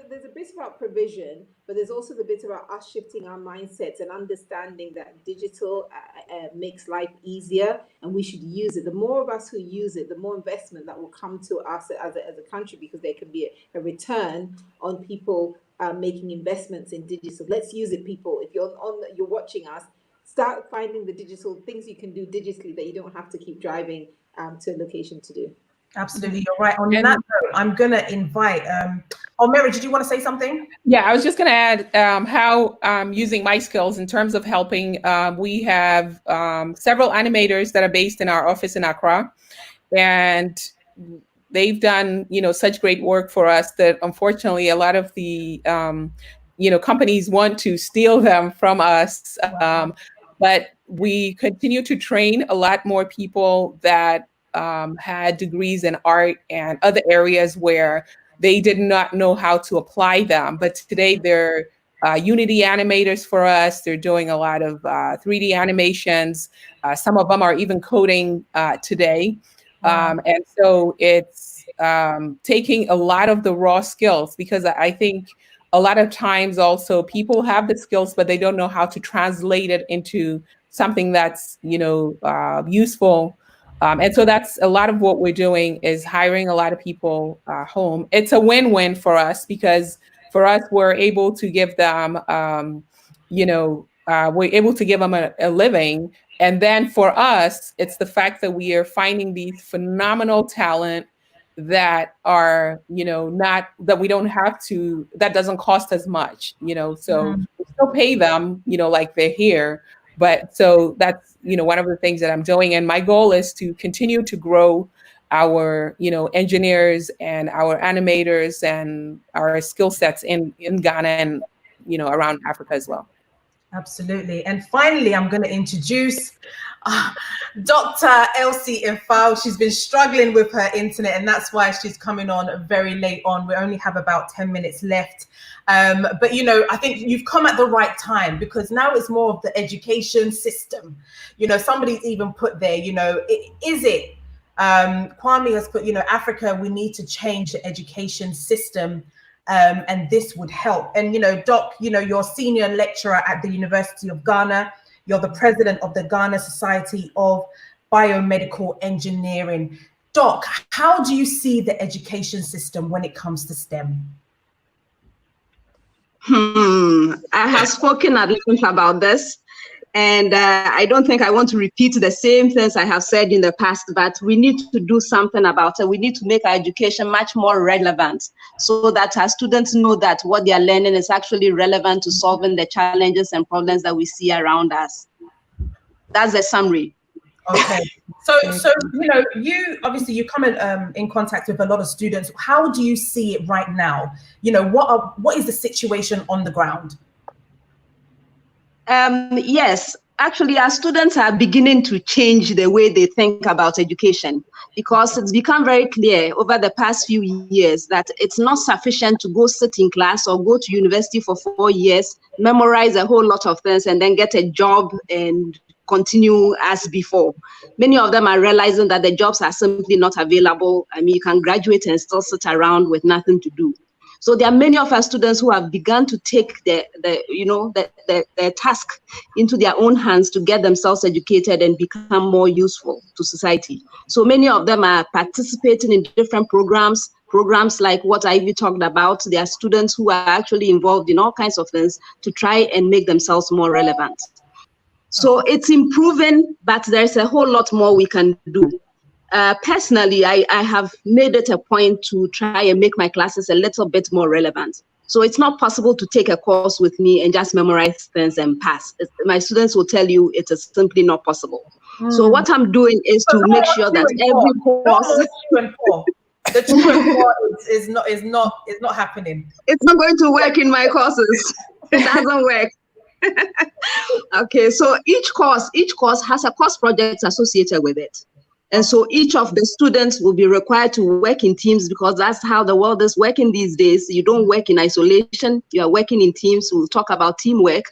there's a bit about provision, but there's also the bit about us shifting our mindsets and understanding that digital makes life easier, and we should use it. The more of us who use it, the more investment that will come to us as a country, because there can be a return on people making investments in digital. Let's use it, people. If you're watching us, start finding the digital things you can do digitally that you don't have to keep driving to a location to do. Absolutely, you're right. On that note, I'm going to invite, Mary, did you want to say something? Yeah, I was just going to add how using my skills in terms of helping. We have several animators that are based in our office in Accra, and they've done, such great work for us that unfortunately a lot of the, companies want to steal them from us. But we continue to train a lot more people that had degrees in art and other areas where they did not know how to apply them. But today they're Unity animators for us. They're doing a lot of 3D animations. Some of them are even coding today. And so it's taking a lot of the raw skills, because I think a lot of times also people have the skills, but they don't know how to translate it into something that's, useful. And so that's a lot of what we're doing, is hiring a lot of people home. It's a win-win for us, because for us, we're able to give them, we're able to give them a living. And then for us, it's the fact that we are finding these phenomenal talent that are, not that we don't have to, that doesn't cost as much, so we still pay them, like they're here. But so that's, one of the things that I'm doing. And my goal is to continue to grow our, engineers and our animators and our skill sets in Ghana and, around Africa as well. Absolutely. And finally, I'm going to introduce Dr. Elsie Infal. She's been struggling with her internet, and that's why she's coming on very late on. We only have about 10 minutes left. But, I think you've come at the right time, because now it's more of the education system. Somebody's even put there, is it? Kwame has put, Africa, we need to change the education system. And this would help. And, Doc, you're senior lecturer at the University of Ghana. You're the president of the Ghana Society of Biomedical Engineering. Doc, how do you see the education system when it comes to STEM? I have spoken at length about this. And I don't think I want to repeat the same things I have said in the past, but we need to do something about it. We need to make our education much more relevant so that our students know that what they are learning is actually relevant to solving the challenges and problems that we see around us. That's the summary. Okay. So you obviously you come in contact with a lot of students. How do you see it right now? What is the situation on the ground? Yes, actually, our students are beginning to change the way they think about education, because it's become very clear over the past few years that it's not sufficient to go sit in class or go to university for 4 years, memorize a whole lot of things, and then get a job and continue as before. Many of them are realizing that the jobs are simply not available. I mean, you can graduate and still sit around with nothing to do. So there are many of our students who have begun to take the task into their own hands to get themselves educated and become more useful to society. So many of them are participating in different programs like what Ivy talked about. There are students who are actually involved in all kinds of things to try and make themselves more relevant. So it's improving, but there's a whole lot more we can do. Personally, I have made it a point to try and make my classes a little bit more relevant. So it's not possible to take a course with me and just memorize things and pass. My students will tell you it is simply not possible. So what I'm doing is to make sure that every course. The 2 and 4 is not happening. It's not going to work in my courses. It doesn't work. Okay, so each course has a course project associated with it. And so each of the students will be required to work in teams, because that's how the world is working these days. You don't work in isolation, you are working in teams. We'll talk about teamwork,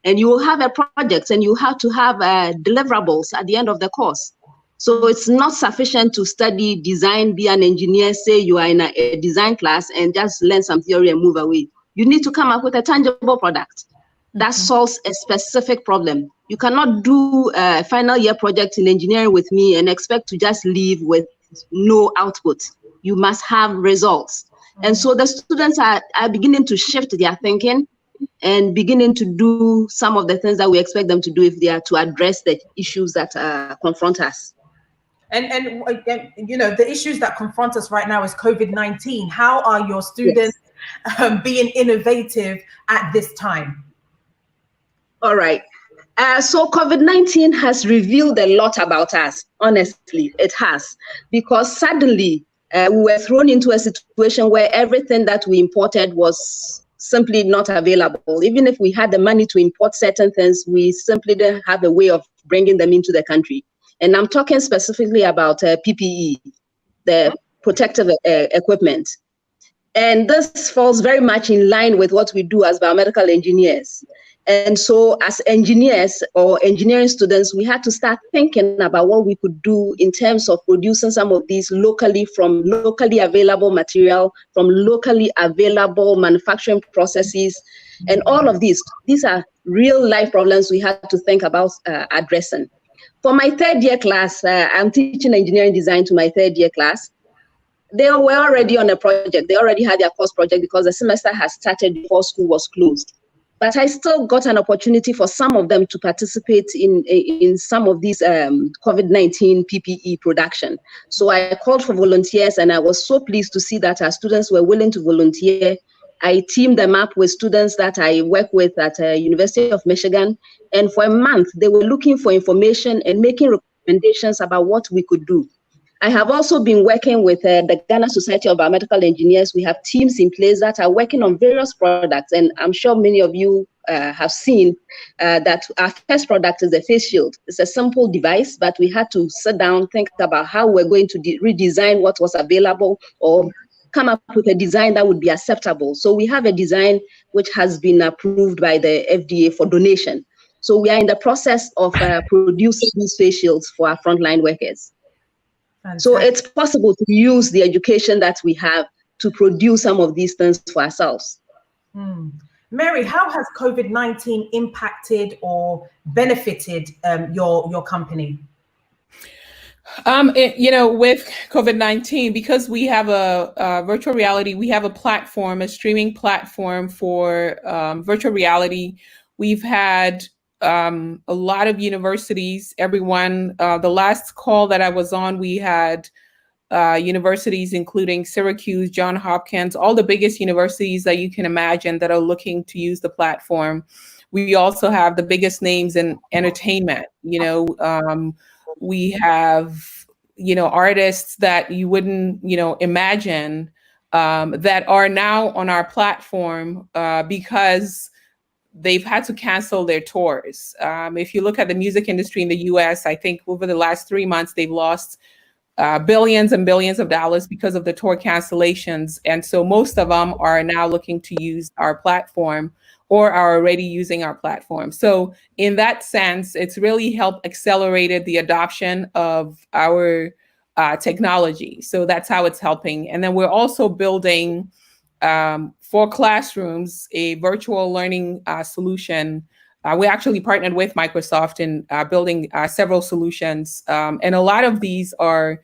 and you will have a project and you have to have deliverables at the end of the course. So it's not sufficient to study design, be an engineer, say you are in a design class and just learn some theory and move away. You need to come up with a tangible product that solves a specific problem. You cannot do a final year project in engineering with me and expect to just leave with no output. You must have results. And so the students are beginning to shift their thinking and beginning to do some of the things that we expect them to do if they are to address the issues that confront us. And the issues that confront us right now is COVID-19. How are your students being innovative at this time? All right. So COVID-19 has revealed a lot about us. Honestly, it has, because suddenly we were thrown into a situation where everything that we imported was simply not available. Even if we had the money to import certain things, we simply didn't have a way of bringing them into the country. And I'm talking specifically about PPE, the protective equipment. And this falls very much in line with what we do as biomedical engineers. And so as engineers or engineering students, we had to start thinking about what we could do in terms of producing some of these locally, from locally available material, from locally available manufacturing processes. And all of these are real life problems we had to think about addressing. For my third year class, I'm teaching engineering design to my third year class. They were already on a project. They already had their course project because the semester has started before school was closed. But I still got an opportunity for some of them to participate in some of these COVID-19 PPE production. So I called for volunteers, and I was so pleased to see that our students were willing to volunteer. I teamed them up with students that I work with at University of Michigan. And for a month, they were looking for information and making recommendations about what we could do. I have also been working with the Ghana Society of Biomedical Engineers. We have teams in place that are working on various products, and I'm sure many of you have seen that our first product is the face shield. It's a simple device, but we had to sit down, think about how we're going to redesign what was available or come up with a design that would be acceptable. So we have a design which has been approved by the FDA for donation. So we are in the process of producing these face shields for our frontline workers. Fantastic. So it's possible to use the education that we have to produce some of these things for ourselves. Mary, how has COVID-19 impacted or benefited your company? With COVID-19, because we have a virtual reality, we have a platform, a streaming platform for virtual reality. We've had a lot of universities, everyone. The last call that I was on, we had universities including Syracuse, Johns Hopkins, all the biggest universities that you can imagine that are looking to use the platform. We also have the biggest names in entertainment. We have, artists that you wouldn't, imagine that are now on our platform because they've had to cancel their tours. If you look at the music industry in the US, I think over the last 3 months, they've lost billions and billions of dollars because of the tour cancellations. And so most of them are now looking to use our platform or are already using our platform. So in that sense, it's really helped accelerated the adoption of our technology. So that's how it's helping. And then we're also building for classrooms a virtual learning solution. We actually partnered with Microsoft in building several solutions. And a lot of these are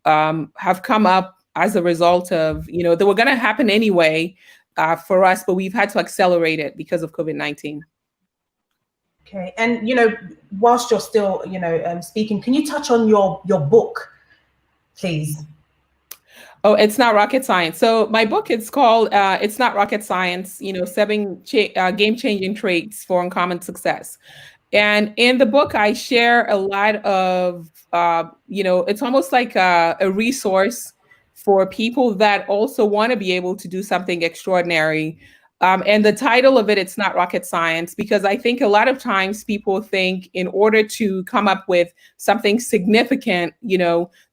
have come up as a result of, they were going to happen anyway for us, but we've had to accelerate it because of COVID-19. Okay. And, whilst you're still, speaking, can you touch on your book, please? Oh, it's not rocket science. So my book, it's called It's Not Rocket Science, 7 game-changing traits for uncommon success. And in the book, I share a lot of, it's almost like a resource for people that also want to be able to do something extraordinary. And the title of it, It's Not Rocket Science, because I think a lot of times people think in order to come up with something significant,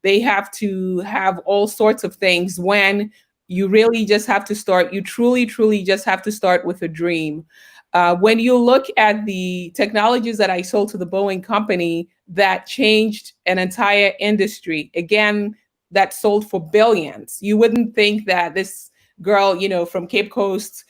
they have to have all sorts of things when you really just have to start. You truly, truly just have to start with a dream. When you look at the technologies that I sold to the Boeing company that changed an entire industry, again, that sold for billions, you wouldn't think that this girl, from Cape Coast,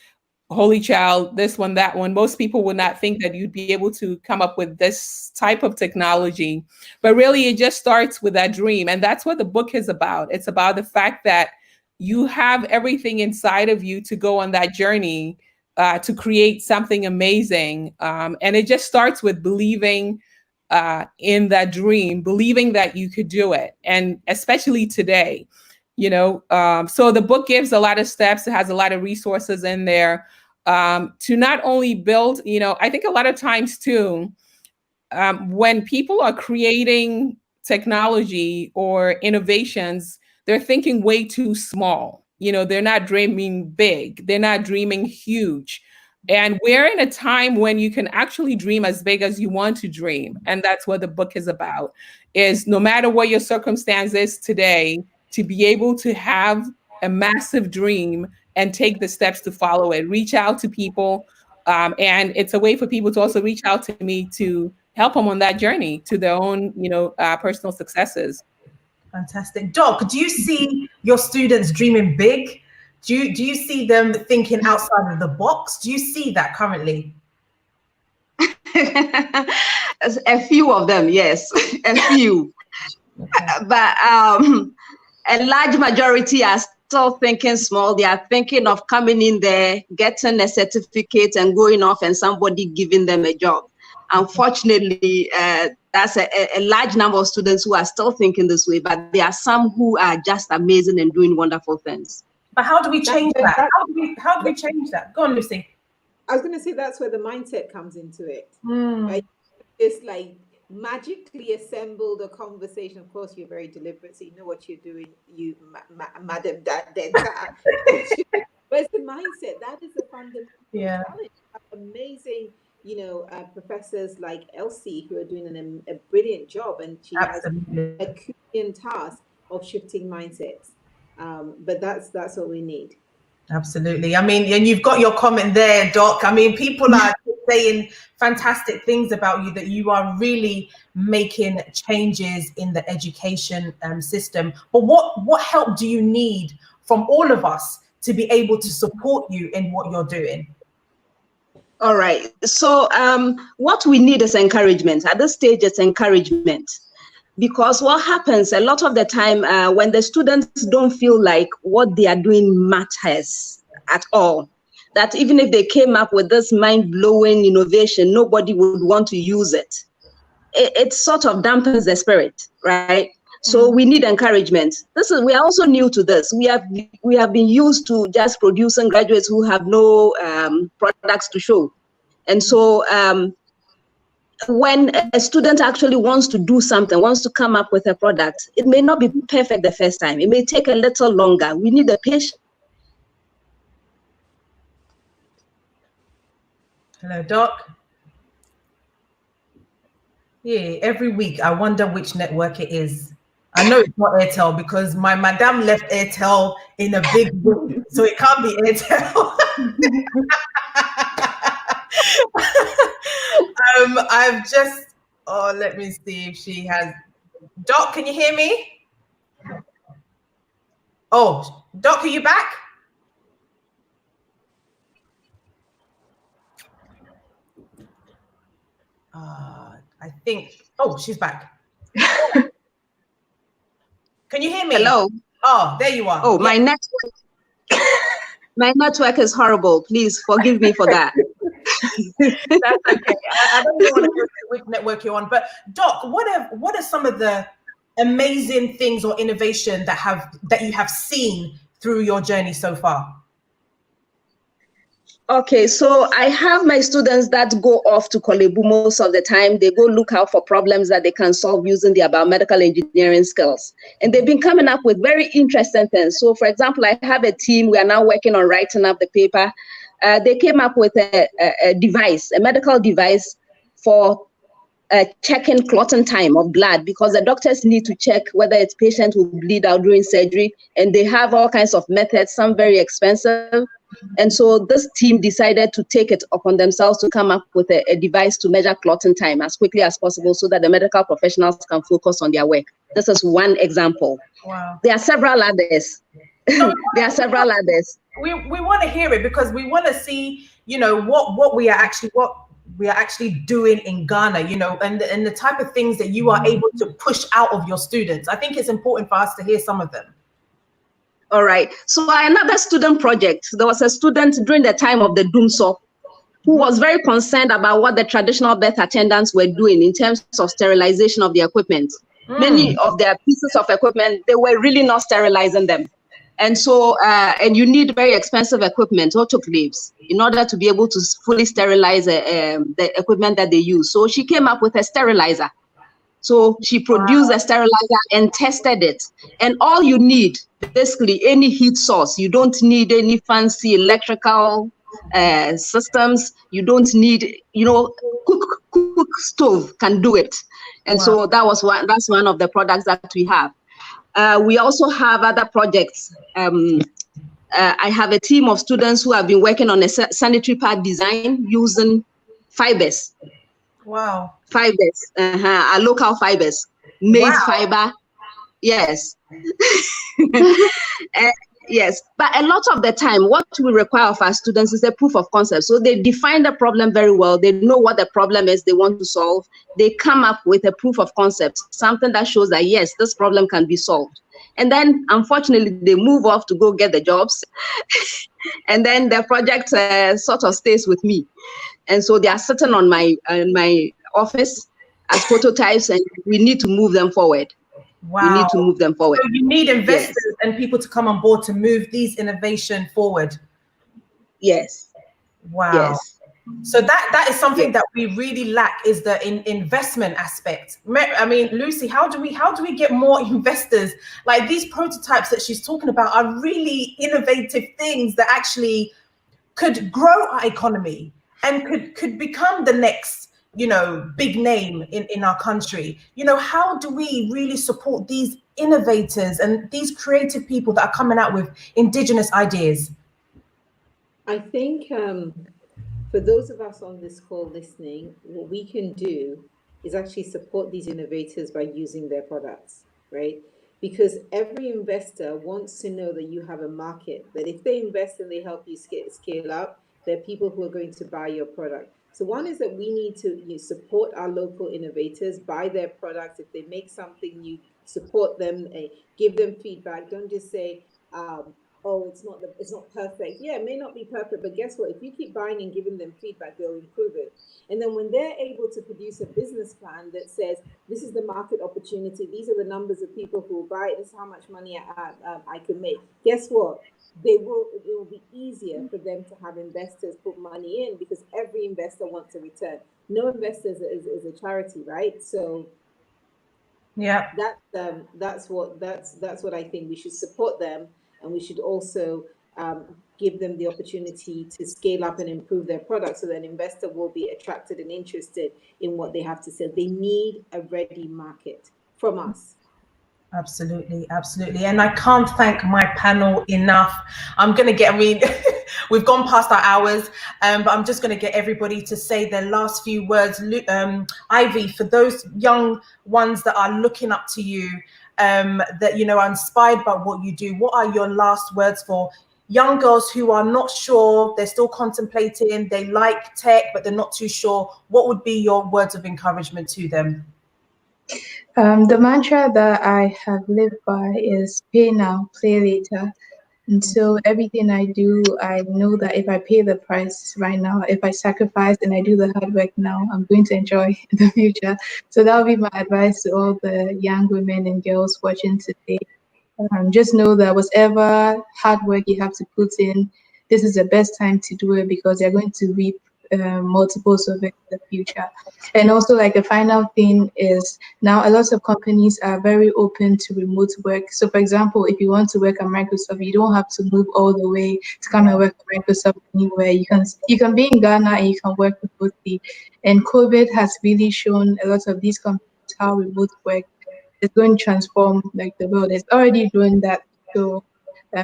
Holy Child, this one, that one, most people would not think that you'd be able to come up with this type of technology. But really, it just starts with that dream. And that's what the book is about. It's about the fact that you have everything inside of you to go on that journey to create something amazing. And it just starts with believing in that dream, believing that you could do it. And especially today, so the book gives a lot of steps. It has a lot of resources in there to not only build, I think a lot of times too, when people are creating technology or innovations, they're thinking way too small. They're not dreaming big. They're not dreaming huge. And we're in a time when you can actually dream as big as you want to dream. And that's what the book is about, is no matter what your circumstance is today, to be able to have a massive dream and take the steps to follow it, reach out to people. And it's a way for people to also reach out to me to help them on that journey to their own, personal successes. Fantastic. Doc, do you see your students dreaming big? Do you see them thinking outside of the box? Do you see that currently? A few of them, yes, a few. Okay. But a large majority are still thinking small. They are thinking of coming in there, getting a certificate and going off and somebody giving them a job. Unfortunately, that's a large number of students who are still thinking this way, but there are some who are just amazing and doing wonderful things. But how do we change that? How do we change that? Go on, Lucy. I was going to say that's where the mindset comes into it. Right? It's like magically assembled a conversation. Of course, you're very deliberate, so you know what you're doing, you, Madam Denta. But it's the mindset. That is the fundamental challenge. Amazing, professors like Elsie who are doing a brilliant job, and she has a Herculean task of shifting mindsets. But that's what we need. Absolutely. I mean, and you've got your comment there, Doc. I mean, people are saying fantastic things about you, that you are really making changes in the education system. But what help do you need from all of us to be able to support you in what you're doing? All right. So what we need is encouragement. At this stage, it's encouragement. Because what happens a lot of the time when the students don't feel like what they are doing matters at all, that even if they came up with this mind-blowing innovation, nobody would want to use it. It sort of dampens the spirit, right? So we need encouragement. We are also new to this. We have been used to just producing graduates who have no products to show. And so when a student actually wants to do something, wants to come up with a product, it may not be perfect the first time. It may take a little longer. We need the patience. Hello, Doc. Yeah, every week I wonder which network it is. I know it's not Airtel because my madam left Airtel in a big way, so it can't be Airtel. I've just, let me see if she has. Doc, can you hear me? Oh, Doc, are you back? I think, oh, she's back. Can you hear me? Hello. Oh, there you are. Oh, yeah. My network is horrible. Please forgive me for that. That's okay. I don't even want to go through which network you're on, but Doc, what are some of the amazing things or innovation that you have seen through your journey so far? Okay, so I have my students that go off to Kolebu most of the time. They go look out for problems that they can solve using their biomedical engineering skills. And they've been coming up with very interesting things. So for example, I have a team, we are now working on writing up the paper. They came up with a device, a medical device for checking clotting time of blood, because the doctors need to check whether its patient will bleed out during surgery. And they have all kinds of methods, some very expensive. And so this team decided to take it upon themselves to come up with a device to measure clotting time as quickly as possible so that the medical professionals can focus on their work. This is one example. Wow. There are several others. There are several others. We want to hear it because we want to see, what we are actually doing in Ghana, and the type of things that you are able to push out of your students. I think it's important for us to hear some of them. All right. So another student project, there was a student during the time of the Doomsor who was very concerned about what the traditional birth attendants were doing in terms of sterilization of the equipment. Many of their pieces of equipment, they were really not sterilizing them. And so, and you need very expensive equipment, autoclaves, in order to be able to fully sterilize the equipment that they use. So she came up with a sterilizer. So she produced a sterilizer and tested it. And all you need, basically any heat source, you don't need any fancy electrical systems. You don't need, cook stove can do it. And so that's one of the products that we have. We also have other projects. I have a team of students who have been working on a sanitary pad design using fibers. Wow. Fibers, our local fibers, maize fiber. Yes. Yes, but a lot of the time, what we require of our students is a proof of concept. So they define the problem very well. They know what the problem is they want to solve. They come up with a proof of concept, something that shows that, yes, this problem can be solved. And then, unfortunately, they move off to go get the jobs. And then the project sort of stays with me. And so they are sitting on my office as prototypes, and we need to move them forward. Wow. We need to move them forward. So you need investors and people to come on board to move these innovation forward. Yes. Wow. Yes. So that is something that we really lack, is the investment aspect. I mean, Lucy, how do we get more investors? Like, these prototypes that she's talking about are really innovative things that actually could grow our economy and could become the next, big name in our country. How do we really support these innovators and these creative people that are coming out with indigenous ideas? I think for those of us on this call listening, what we can do is actually support these innovators by using their products, right? Because every investor wants to know that you have a market, that if they invest and they help you scale up, there are people who are going to buy your product. So one is that we need to support our local innovators, buy their products. If they make something, you support them, give them feedback. Don't just say, oh, it's not perfect. Yeah, it may not be perfect, but guess what? If you keep buying and giving them feedback, they'll improve it. And then when they're able to produce a business plan that says, this is the market opportunity, these are the numbers of people who will buy it, this is how much money I can make. Guess what? It will be easier for them to have investors put money in, because every investor wants a return. No investor is a charity, right? So Yeah. that's what I think. We should support them, and we should also give them the opportunity to scale up and improve their product, so that an investor will be attracted and interested in what they have to sell. They need a ready market from us. Absolutely, absolutely. And I can't thank my panel enough. I mean, we've gone past our hours, but I'm just going to get everybody to say their last few words. Ivy, for those young ones that are looking up to you, that, you know, are inspired by what you do, what are your last words for young girls who are not sure, they're still contemplating, they like tech, but they're not too sure? What would be your words of encouragement to them? The mantra that I have lived by is pay now, play later. And so everything I do, I know that if I pay the price right now, if I sacrifice and I do the hard work now, I'm going to enjoy in the future. So that would be my advice to all the young women and girls watching today. Just know that whatever hard work you have to put in, this is the best time to do it, because you're going to reap multiples of it in the future. And also, like, the final thing is, now a lot of companies are very open to remote work. So, for example, if you want to work at Microsoft, you don't have to move all the way to come and work at Microsoft anywhere. You can be in Ghana and you can work remotely. And COVID has really shown a lot of these companies how remote work is going to transform, like, the world. It's already doing that. So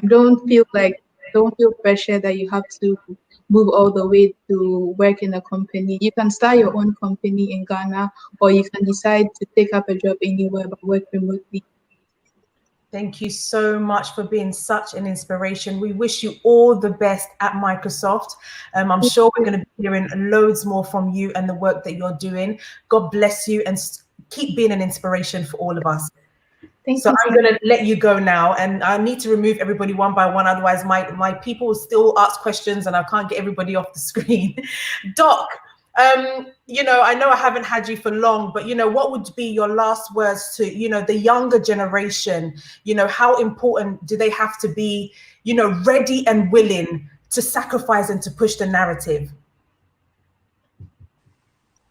don't feel pressure that you have to move all the way to work in a company. You can start your own company in Ghana, or you can decide to take up a job anywhere but work remotely. Thank you so much for being such an inspiration. We wish you all the best at Microsoft. I'm sure we're going to be hearing loads more from you and the work that you're doing. God bless you, and keep being an inspiration for all of us. So I'm going to let you go now, and I need to remove everybody one by one. Otherwise, my people will still ask questions and I can't get everybody off the screen. Doc, you know, I know I haven't had you for long, but, you know, what would be your last words to, you know, the younger generation? You know, how important do they have to be, you know, ready and willing to sacrifice and to push the narrative?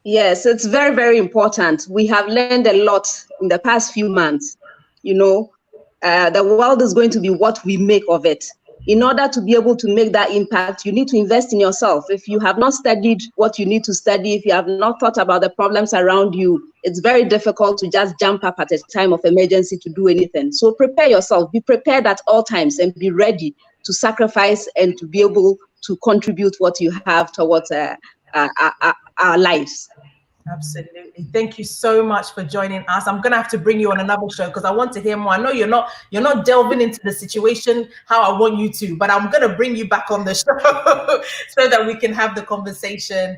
Yes, it's very, very important. We have learned a lot in the past few months. You know, the world is going to be what we make of it. In order to be able to make that impact, you need to invest in yourself. If you have not studied what you need to study, if you have not thought about the problems around you, it's very difficult to just jump up at a time of emergency to do anything. So prepare yourself, be prepared at all times, and be ready to sacrifice and to be able to contribute what you have towards our lives. Absolutely. Thank you so much for joining us. I'm gonna have to bring you on another show because I want to hear more. I know you're not delving into the situation how I want you to, but I'm gonna bring you back on the show so that we can have the conversation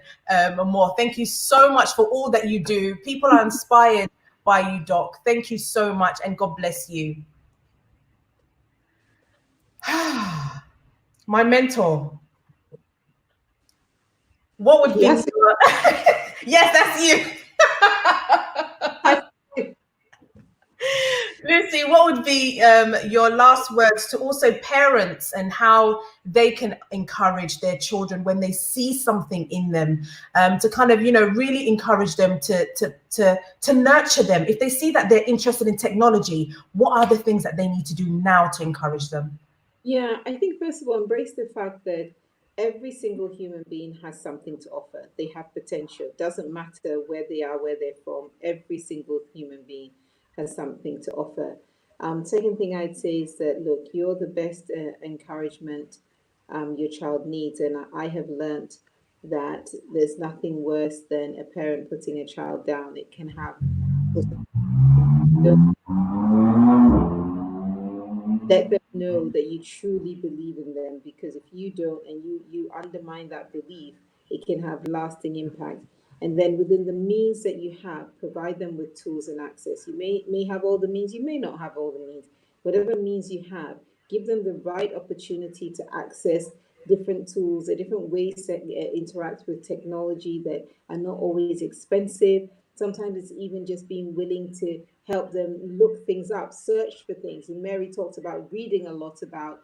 more. Thank you so much for all that you do. People are inspired by you, Doc. Thank you so much, and God bless you. My mentor. What would be Yes. yes, that's you. Lucy, what would be your last words to also parents and how they can encourage their children when they see something in them, to kind of, you know, really encourage them to nurture them? If they see that they're interested in technology, what are the things that they need to do now to encourage them? Yeah, I think first of all, embrace the fact that every single human being has something to offer. They have potential. Doesn't matter where they are, where they're from. Every single human being has something to offer. Second thing I'd say is that, look, you're the best encouragement your child needs, and I have learned that there's nothing worse than a parent putting a child down. It can have, let them know that you truly believe in them, because if you don't and you undermine that belief, it can have lasting impact. And then within the means that you have, provide them with tools and access. You may have all the means, you may not have all the means. Whatever means you have, give them the right opportunity to access different tools, the different ways to interact with technology that are not always expensive. Sometimes it's even just being willing to help them look things up, search for things. And Mary talked about reading a lot about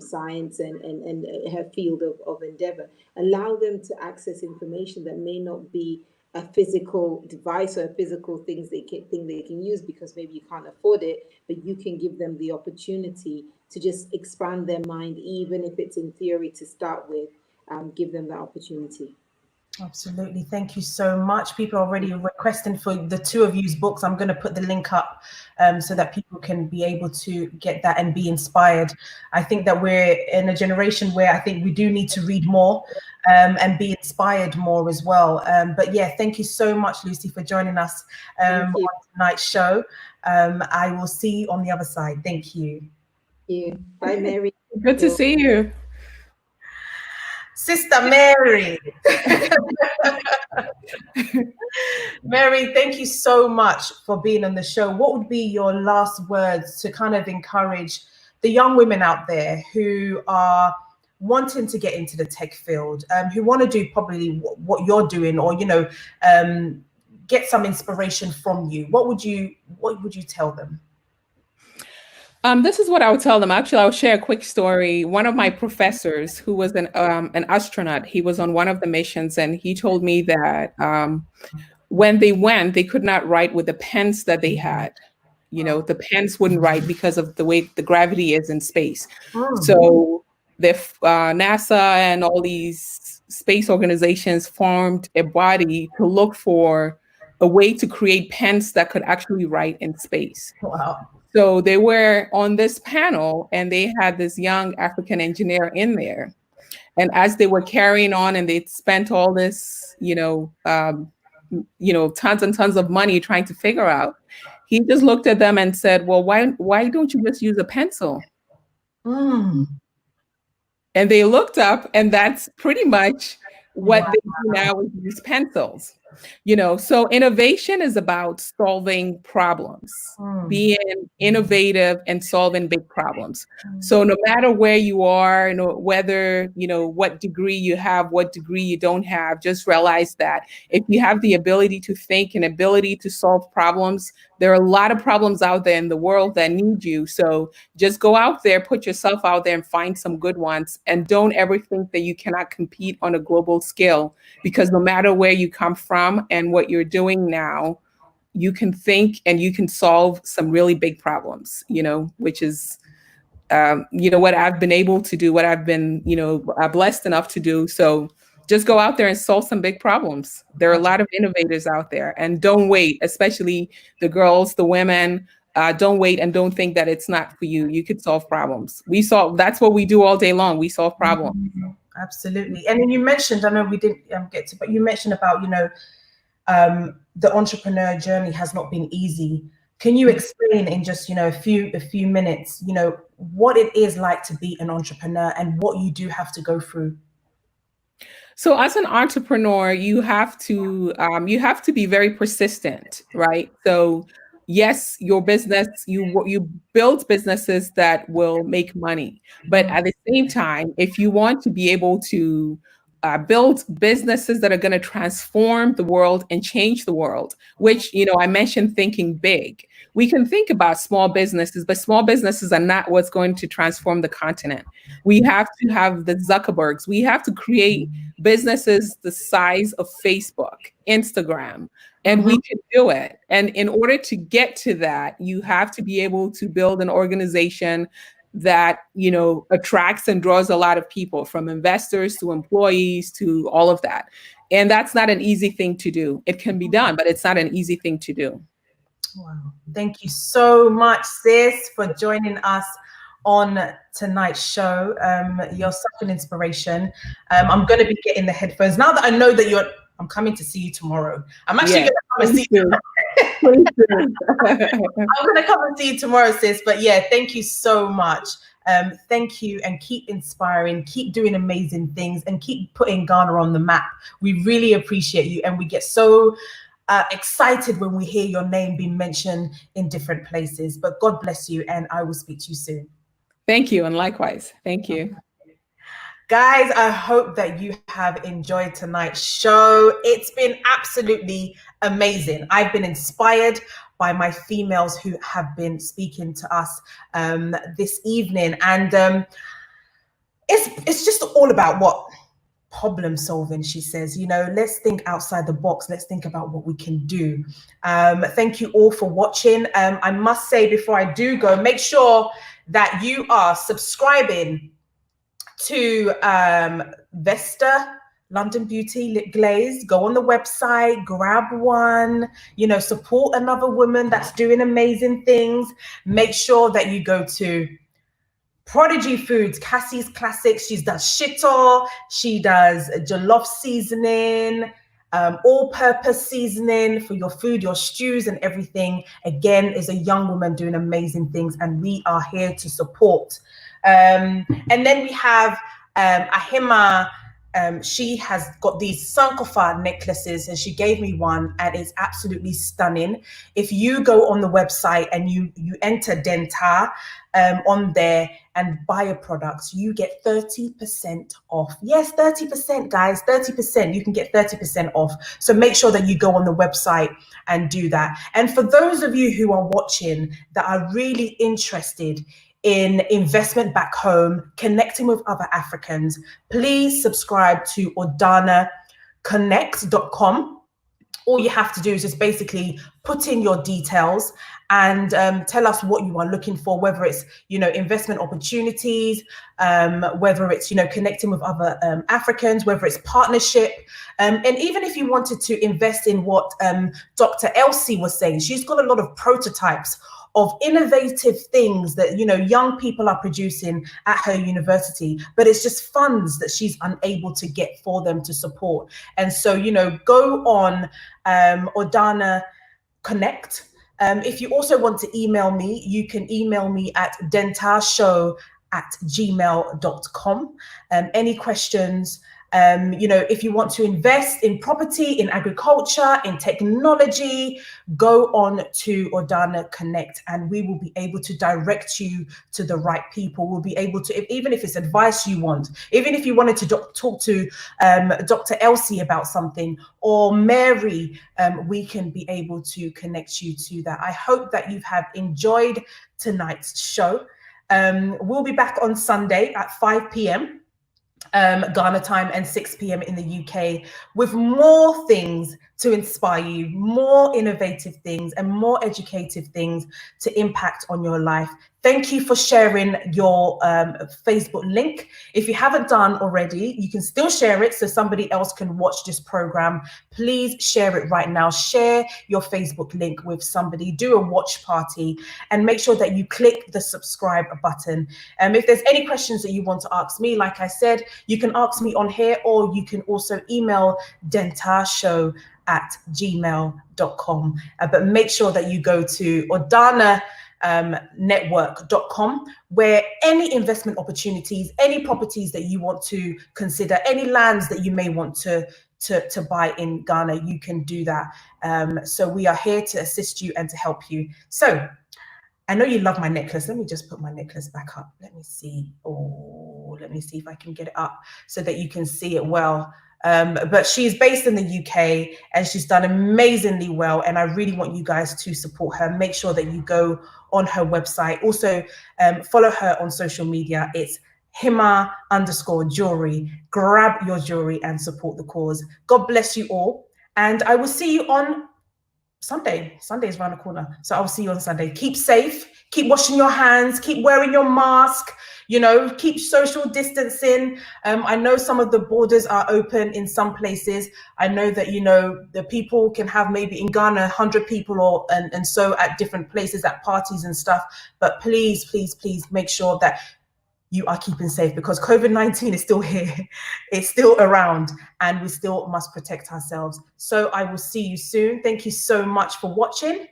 science and her field of endeavor. Allow them to access information that may not be a physical device or a physical thing they can use because maybe you can't afford it, but you can give them the opportunity to just expand their mind, even if it's in theory to start with. Give them that opportunity. Absolutely. Thank you so much. People are already requesting for the two of you's books. I'm going to put the link up so that people can be able to get that and be inspired. I think that we're in a generation where I think we do need to read more and be inspired more as well. But yeah, thank you so much, Lucy, for joining us on tonight's show. I will see you on the other side. Thank you. Thank you. Bye, Mary. Good to see you. Sister Mary. Mary, thank you so much for being on the show. What would be your last words to kind of encourage the young women out there who are wanting to get into the tech field, who want to do probably what you're doing, or get some inspiration from you? What would you tell them? This is what I would tell them. Actually, I'll share a quick story. One of my professors, who was an astronaut, he was on one of the missions, and he told me that when they went, they could not write with the pens that they had. The pens wouldn't write because of the way the gravity is in space. So the NASA and all these space organizations formed a body to look for a way to create pens that could actually write in space. Wow. So they were on this panel, and they had this young African engineer in there. And as they were carrying on, and they'd spent all this, tons and tons of money trying to figure out, he just looked at them and said, well, why don't you just use a pencil? And they looked up, and that's pretty much what they do now, is use pencils. So innovation is about solving problems, being innovative and solving big problems. So no matter where you are, whether, what degree you have, what degree you don't have, just realize that if you have the ability to think and ability to solve problems, there are a lot of problems out there in the world that need you. So just go out there, put yourself out there, and find some good ones. And don't ever think that you cannot compete on a global scale, because no matter where you come from and what you're doing now, you can think and you can solve some really big problems, which is, what I've been able to do, what I've been, blessed enough to do. So just go out there and solve some big problems. There are a lot of innovators out there, and don't wait, especially the girls, the women. Don't wait and don't think that it's not for you. You could solve problems. That's what we do all day long. We solve problems. Absolutely. And then you mentioned, I know we didn't get to, but you mentioned about, the entrepreneur journey has not been easy. Can you explain in just, a few minutes, what it is like to be an entrepreneur and what you do have to go through? So as an entrepreneur, you have to be very persistent, right? So yes, your business, you build businesses that will make money. But at the same time, if you want to be able to build businesses that are going to transform the world and change the world, which, I mentioned thinking big. We can think about small businesses, but small businesses are not what's going to transform the continent. We have to have the Zuckerbergs. We have to create businesses the size of Facebook, Instagram, and we can do it. And in order to get to that, you have to be able to build an organization that, attracts and draws a lot of people, from investors to employees to all of that. And that's not an easy thing to do. It can be done, but it's not an easy thing to do. Wow. Thank you so much, sis, for joining us on tonight's show. You're such an inspiration. I'm going to be getting the headphones now that I know that I'm coming to see you tomorrow. I'm actually going to come and see you. I'm going to come and see you tomorrow, sis. But yeah, thank you so much. Thank you, and keep inspiring, keep doing amazing things, and keep putting Ghana on the map. We really appreciate you, and we get so excited when we hear your name being mentioned in different places. But God bless you, and I will speak to you soon. Thank you, and likewise. Thank you. Guys, I hope that you have enjoyed tonight's show. It's been absolutely amazing. I've been inspired by my females who have been speaking to us this evening. And it's just all about what? Problem solving, she says. You know, let's think outside the box. Let's think about what we can do. Thank you all for watching. I must say before I do go, make sure that you are subscribing to Vesta London Beauty Lip Glaze. Go on the website, grab one, you know, support another woman that's doing amazing things. Make sure that you go to Prodigy Foods, Cassie's Classics. She does shito, she does jollof seasoning, all-purpose seasoning for your food, your stews and everything. Again, is a young woman doing amazing things, and we are here to support. And then we have Ahima. She has got these Sankofa necklaces, and she gave me one, and it's absolutely stunning. If you go on the website and you enter Denta on there and buy a product, you get 30% off. Yes, 30%, guys, 30%. You can get 30% off. So make sure that you go on the website and do that. And for those of you who are watching that are really interested in investment back home, connecting with other Africans, please subscribe to ordanaconnect.com. All you have to do is just basically put in your details and tell us what you are looking for, whether it's, you know, investment opportunities, whether it's, you know, connecting with other Africans, whether it's partnership. And even if you wanted to invest in what Dr. Elsie was saying, she's got a lot of prototypes of innovative things that, you know, young people are producing at her university, but it's just funds that she's unable to get for them to support. And so, you know, go on Ordana Connect. If you also want to email me, you can email me at dentashow@gmail.com. Any questions? You know, if you want to invest in property, in agriculture, in technology, go on to Ordana Connect, and we will be able to direct you to the right people. We'll be able to, even if it's advice you want, even if you wanted to talk to Dr. Elsie about something, or Mary, we can be able to connect you to that. I hope that you have enjoyed tonight's show. We'll be back on Sunday at 5 p.m. Ghana time and 6 p.m. in the UK with more things to inspire you, more innovative things and more educative things to impact on your life. Thank you for sharing your Facebook link. If you haven't done already, you can still share it so somebody else can watch this program. Please share it right now. Share your Facebook link with somebody. Do a watch party and make sure that you click the subscribe button. If there's any questions that you want to ask me, like I said, you can ask me on here, or you can also email dentashow@gmail.com. But make sure that you go to ordananetwork.com, where any investment opportunities, any properties that you want to consider, any lands that you may want to buy in Ghana, you can do that. So we are here to assist you and to help you. So I know you love my necklace. Let me just put my necklace back up. Let me see. Oh, let me see if I can get it up so that you can see it well. But she's based in the UK and she's done amazingly well. And I really want you guys to support her. Make sure that you go on her website. Also, follow her on social media. It's Hima_jewelry. Grab your jewelry and support the cause. God bless you all. And I will see you on Sunday. Sunday is around the corner. So I'll see you on Sunday. Keep safe. Keep washing your hands. Keep wearing your mask. You know, keep social distancing. I know some of the borders are open in some places. I know that, you know, the people can have maybe in Ghana 100 people and so at different places at parties and stuff. But please, please, please make sure that you are keeping safe, because COVID-19 is still here. It's still around and we still must protect ourselves. So I will see you soon. Thank you so much for watching.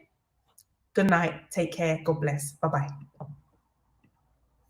Good night. Take care. God bless. Bye-bye.